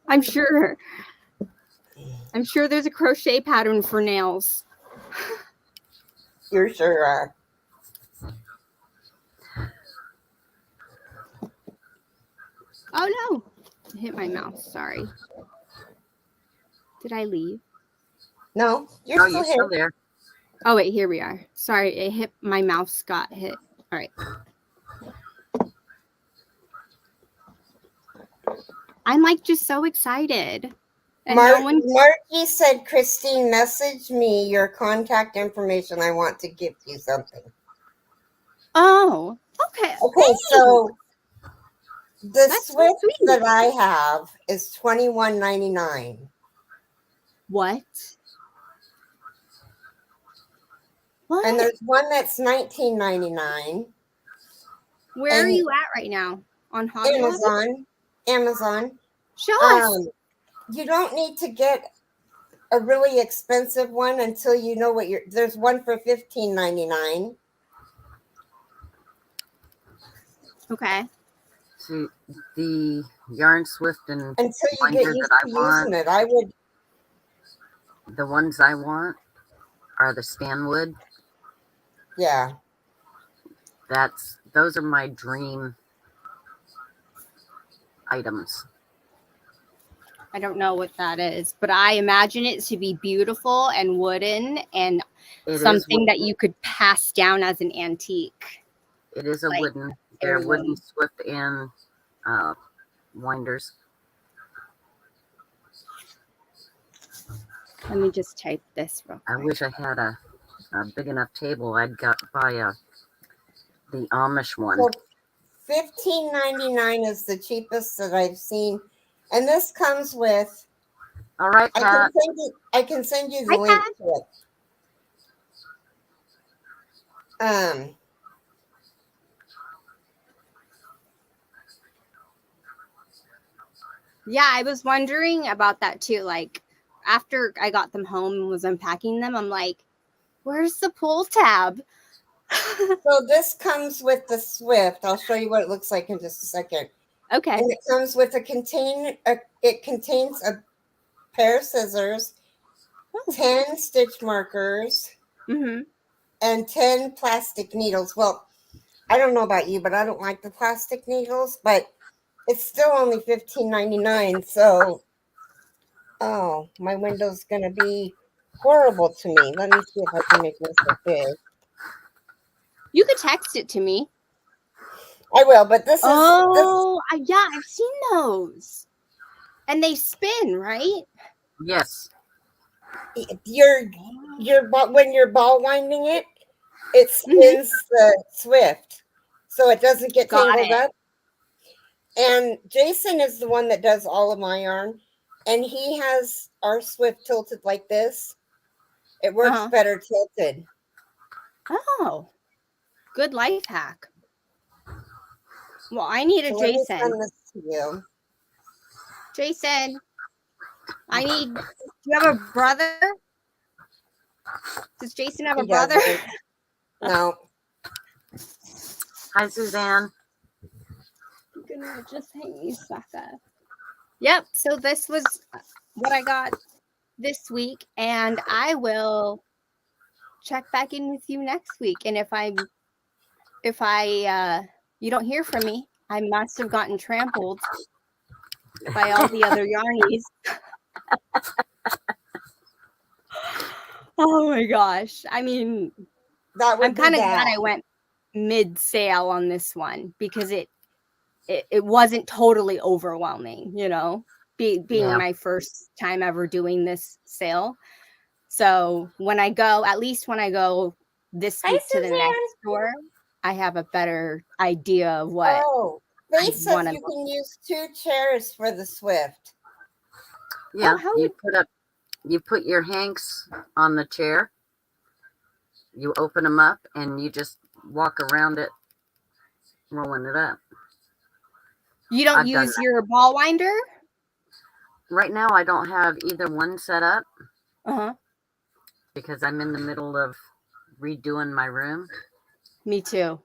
I'm sure there's a crochet pattern for nails. You sure are. Oh no, I hit my mouse. Sorry. Did I leave? No, you're still there. Oh wait, here we are. Sorry, my mouse got hit. All right. I'm like just so excited. And Margie said, Christine, message me your contact information. I want to give you something. Oh, okay. Okay, so the That's so Swift sweet. that I have is $21.99. What? What? And there's one that's $19.99. Where are and you at right now? On Hobby Lobby? Amazon. Show us. You don't need to get a really expensive one until you know what there's one for $15.99. Okay. See, the yarn Swift and until you get used to using it. I would. The ones I want are the Stanwood. Yeah. Those are my dream items. I don't know what that is, but I imagine it to be beautiful and wooden and something that you could pass down as an antique. It is a wooden. They're wooden Swift and winders. Let me just type this real quick. I wish I had a big enough table. I'd buy the Amish one. So $15.99 is the cheapest that I've seen, and this comes with. All right, Pat. I can send you the link to it. Yeah, I was wondering about that too. Like after I got them home and was unpacking them, I'm like, where's the pull tab? So this comes with the Swift. I'll show you what it looks like in just a second. Okay. And it comes with it contains a pair of scissors, 10 stitch markers, and 10 plastic needles. Well, I don't know about you, but I don't like the plastic needles, but it's still only $15.99. So, oh, my window's going to be horrible to me. Let me see if I can make myself big. You could text it to me. I will, but this is. Yeah, I've seen those. And they spin, right? Yes. When you're ball winding it, it spins the Swift, so it doesn't get tangled up. And Jason is the one that does all of my yarn, and he has our Swift tilted like this. It works better tilted. Oh, good life hack. Well, I need a Jason. Let me send this to you. Jason, do you have a brother? Does Jason have a brother? No. Hi, Suzanne. I'm gonna just hang these back up. Yep. So this was what I got this week, and I will check back in with you next week. And if you don't hear from me, I must have gotten trampled by all the other yarnies. Oh my gosh. I mean, I'm kind of glad I went mid-sale on this one because it wasn't totally overwhelming, being my first time ever doing this sale. So when I go this week to the next store, I have a better idea of what. Oh, they said you can use 2 chairs for the Swift. Yeah, you put your hanks on the chair, you open them up, and you just walk around it, rolling it up. You don't use your ball winder? Right now, I don't have either one set up. Because I'm in the middle of redoing my room. Me too.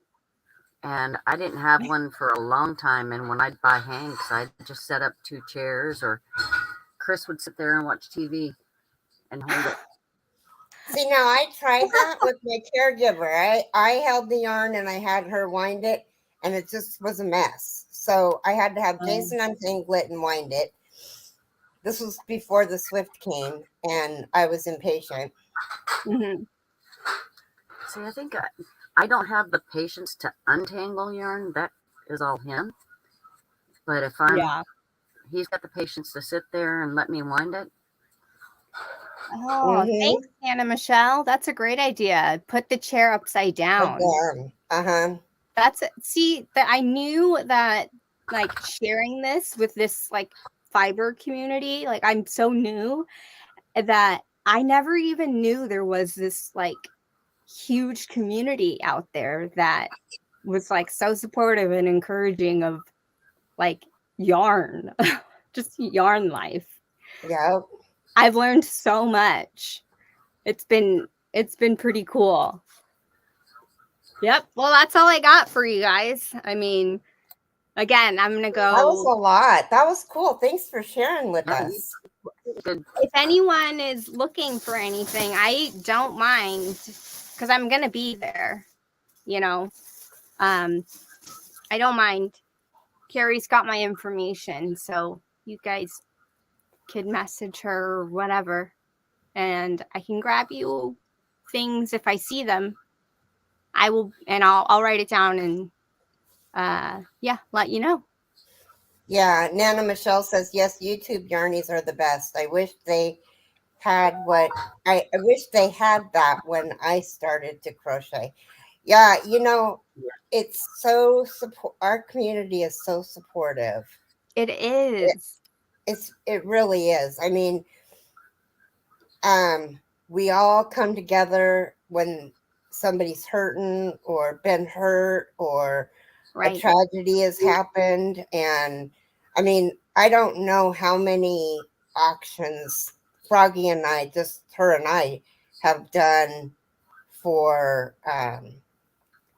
And I didn't have one for a long time. And when I'd buy hanks, I'd just set up 2 chairs, or Chris would sit there and watch TV and hold it. See, now I tried that with my caregiver. I held the yarn and I had her wind it, and it just was a mess. So I had to have Jason untangle it and wind it. This was before the Swift came, and I was impatient. See, I think I don't have the patience to untangle yarn. That is all him. But if I'm he's got the patience to sit there and let me wind it. Oh, thanks, Anna Michelle. That's a great idea. Put the chair upside down. That's it. See, that I knew that, like, sharing this with this like fiber community, like, I'm so new that I never even knew there was this like huge community out there that was like so supportive and encouraging of like yarn, just yarn life. Yeah. I've learned so much. It's been pretty cool. Yep. Well, that's all I got for you guys. I mean, again, I'm gonna go. That was a lot. That was cool. Thanks for sharing with us. Good. If anyone is looking for anything, I don't mind because I'm gonna be there. You know, I don't mind. Keri's got my information, so you guys could message her or whatever, and I can grab you things if I see them. I will, and I'll write it down and yeah, let you know. Yeah, Nana Michelle says yes. YouTube yarnies are the best. I wish they had what I wish they had that when I started to crochet. Yeah, you know, it's so support. Our community is so supportive. It is. It really is. I mean, we all come together when somebody's hurting or been hurt or Right. a tragedy has happened. And I mean, I don't know how many auctions Froggy and I, just her and I, have done for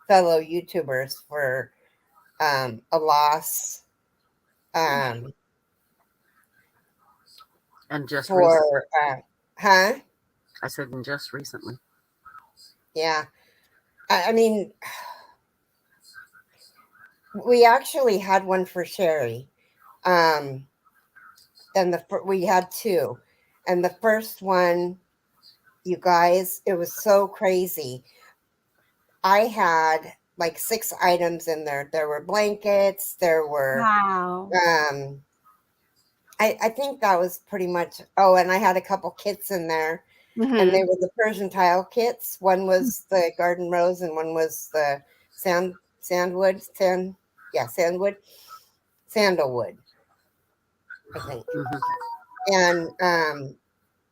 fellow YouTubers for a loss. And just For huh? I said, and just recently. Yeah. I mean, we actually had one for Sherry. And we had two. And the first one, you guys, it was so crazy. I had like 6 items in there. There were blankets. There were, wow. I think that was pretty much. Oh, and I had a couple kits in there, Mm-hmm. and they were the Persian tile kits. One was the garden rose, and one was the sandalwood, I think. Mm-hmm. And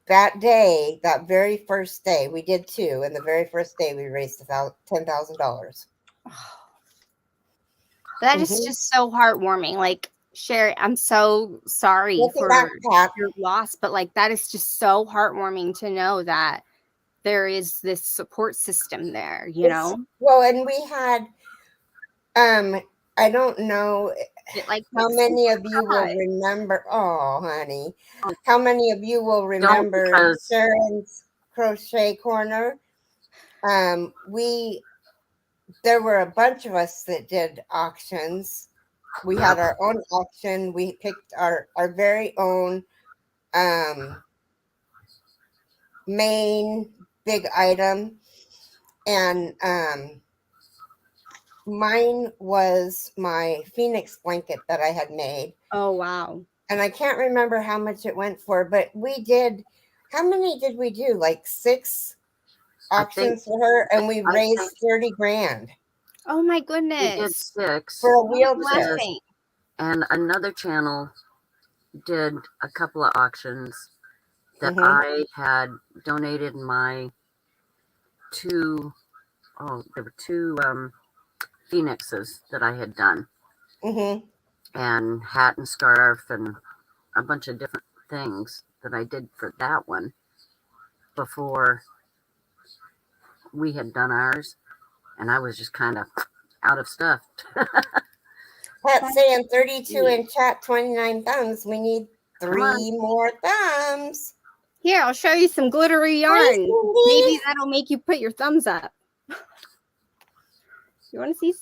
that day, that very first day, we did 2, and the very first day we raised $10,000. That is just so heartwarming. Like, Sherry, I'm so sorry for your loss, but like that is just so heartwarming to know that there is this support system there, you know? Well, and we had I don't know how many of you will remember. Oh, honey. How many of you will remember Sharon's Crochet Corner? There were a bunch of us that did auctions. We had our own auction. We picked our very own main big item. And mine was my Phoenix blanket that I had made. Oh, wow. And I can't remember how much it went for, but we did. How many did we do? Like 6 auctions for her, and we raised 30 grand. Oh my goodness. We did 6 for a wheelchair. And another channel did a couple of auctions that I had donated my 2 there were 2 phoenixes that I had done. And hat and scarf and a bunch of different things that I did for that one before we had done ours, and I was just kind of out of stuff. Pat saying 32 in chat, 29 thumbs. We need 3 more thumbs. Here, I'll show you some glittery yarn. Maybe that'll make you put your thumbs up. You want to see?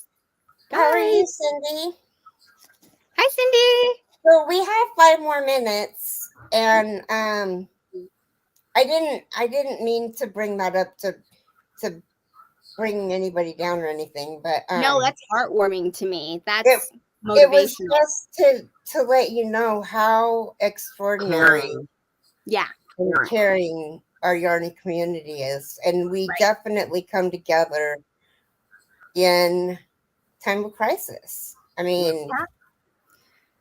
How are you, Cindy? Hi, Cindy. So we have 5 more minutes, and I didn't mean to bring that up to bring anybody down or anything, but no, that's heartwarming to me. It was motivational. just to let you know how extraordinary Caring. Yeah. and Caring. caring our Yarny community is. And we Right. definitely come together in time of crisis. I mean,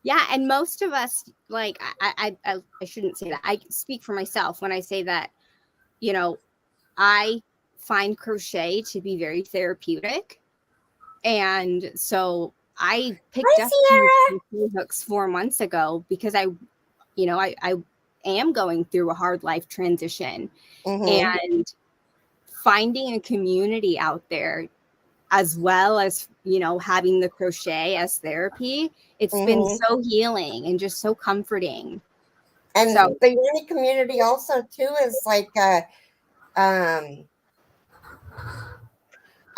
Yeah, and most of us, like, I shouldn't say that. I speak for myself when I say that, you know, I find crochet to be very therapeutic. And so I picked hi, up these Sierra. crochet hooks 4 months ago because I am going through a hard life transition, Mm-hmm. and finding a community out there, as well as, having the crochet as therapy, it's been Mm-hmm. so healing and just so comforting. And So the Yarny community also too is like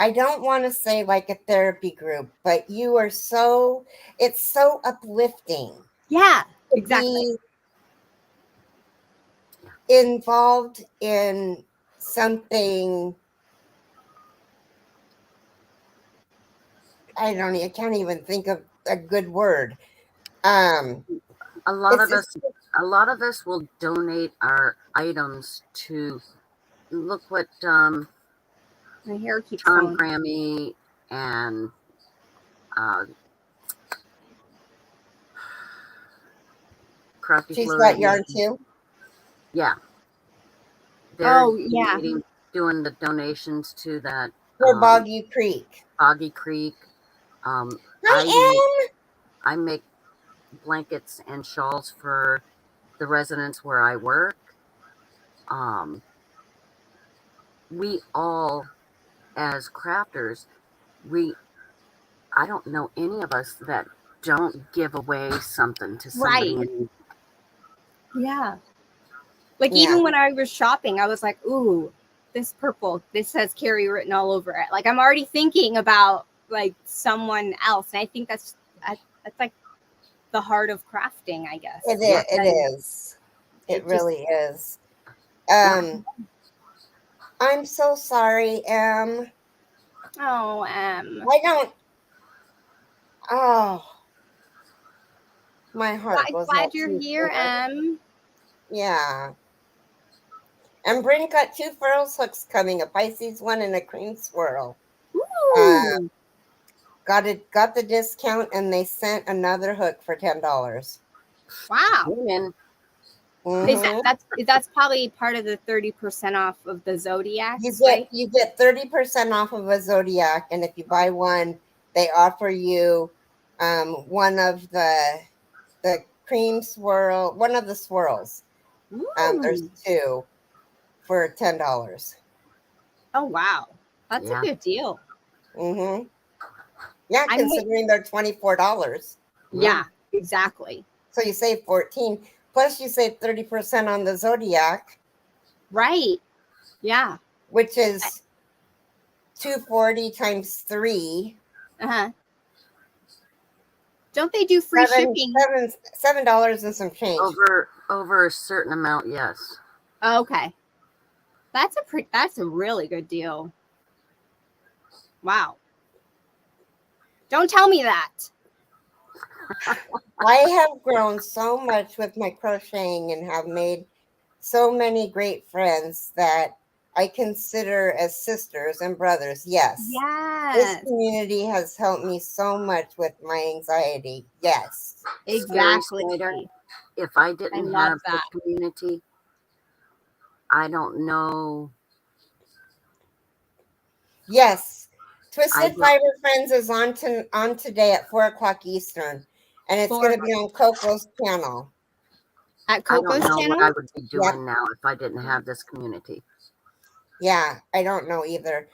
I don't want to say like a therapy group, but it's so uplifting yeah, to exactly. be involved in something. I can't even think of a good word. Um, A lot it's, of it's us will donate our items to, look what My hair keeps Charm falling. Grammy and Crafty she's got Floridian. yarn too. Yeah, they're Oh yeah, doing the donations to that For Boggy Creek. Boggy Creek. Um, I Hi, Em. I make blankets and shawls for the residents where I work. Um, we all, as crafters, I don't know any of us that don't give away something to somebody. right. Yeah. Like, Yeah. even when I was shopping, I was like, ooh, this purple, this has Keri written all over it. Like, I'm already thinking about like someone else. And I think that's like the heart of crafting, I guess. It is. It really is. I'm so sorry, Em. Oh, I don't. Oh, my heart goes glad out to you're you. here, Yeah. And Bryn got 2 furls hooks coming, a Pisces one and a cream swirl. Ooh. Got the discount, and they sent another hook for $10. Wow. Mm-hmm. That's probably part of the 30% off of the Zodiacs, right? You get 30% off of a Zodiac, and if you buy one, they offer you one of the cream swirl, one of the swirls. There's Ooh. 2 for $10. Oh wow, that's a good deal. Mm-hmm. Yeah, considering they're $24. Yeah, exactly. So you save 14, plus you save 30% on the Zodiac. Right. Yeah. Which is $240 times 3. Uh-huh. Don't they do free shipping? $7 and some change. Over a certain amount, yes. Okay. That's a really good deal. Wow. Don't tell me that. I have grown so much with my crocheting and have made so many great friends that I consider as sisters and brothers. Yes. This community has helped me so much with my anxiety. Yes. Exactly. If I didn't have the community, I don't know. Yes. Twisted Fiber Friends is on today at 4:00 Eastern, and it's going to be on Coco's channel. At Coco's I don't know channel? what I would be doing now if I didn't have this community. Yeah, I don't know either.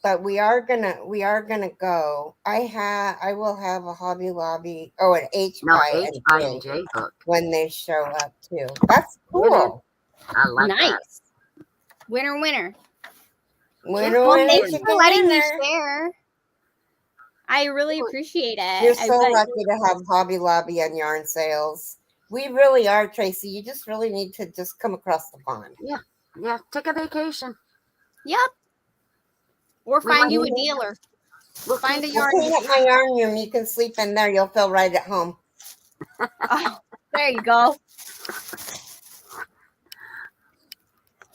But we are gonna go. I will have a Hobby Lobby. Oh, an H-I-N-J hook when they show up too. That's cool. I like that. Winner. Well, thanks for letting me share. I really appreciate it. You're so lucky to have Hobby Lobby and yarn sales. We really are, Tracy. You just really need to just come across the pond. Yeah. Take a vacation. Yep. Or find you a dealer. We'll Find a keep- I'll yarn. clean up my yarn room. You can sleep in there. You'll feel right at home. Oh, there you go.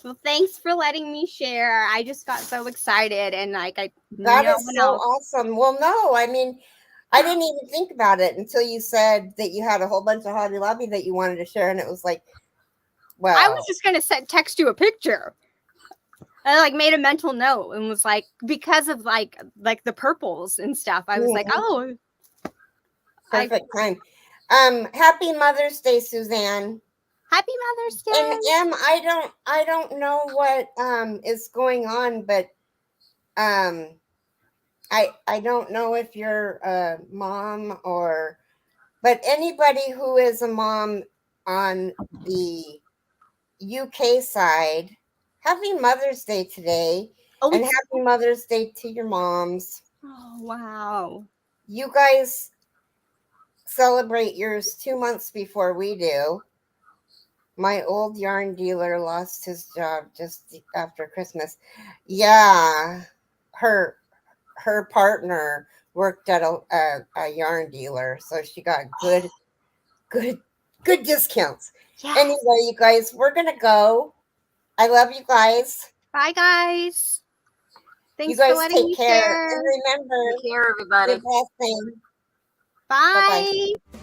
Well, thanks for letting me share. I just got so excited, and like That no is one so else. awesome. Well, no, I mean, I didn't even think about it until you said that you had a whole bunch of Hobby Lobby that you wanted to share, and it was like, well, I was just gonna text you a picture. I like made a mental note and was like, because of like the purples and stuff. I was like, oh, perfect time. Happy Mother's Day, Suzanne. Happy Mother's Day. And Em, I don't know what is going on, but I don't know if you're a mom but anybody who is a mom on the UK side, happy Mother's Day today. Oh, And happy Mother's Day to your moms. oh, wow. You guys celebrate yours 2 months before we do. My old yarn dealer lost his job just after Christmas. Yeah, her partner worked at a yarn dealer, so she got good discounts. Yes. Anyway, you guys, we're gonna go. I love you guys. Bye, guys. Thanks You guys for letting me take care. share. And remember, Take care, everybody. good blessing. Bye. Bye-bye.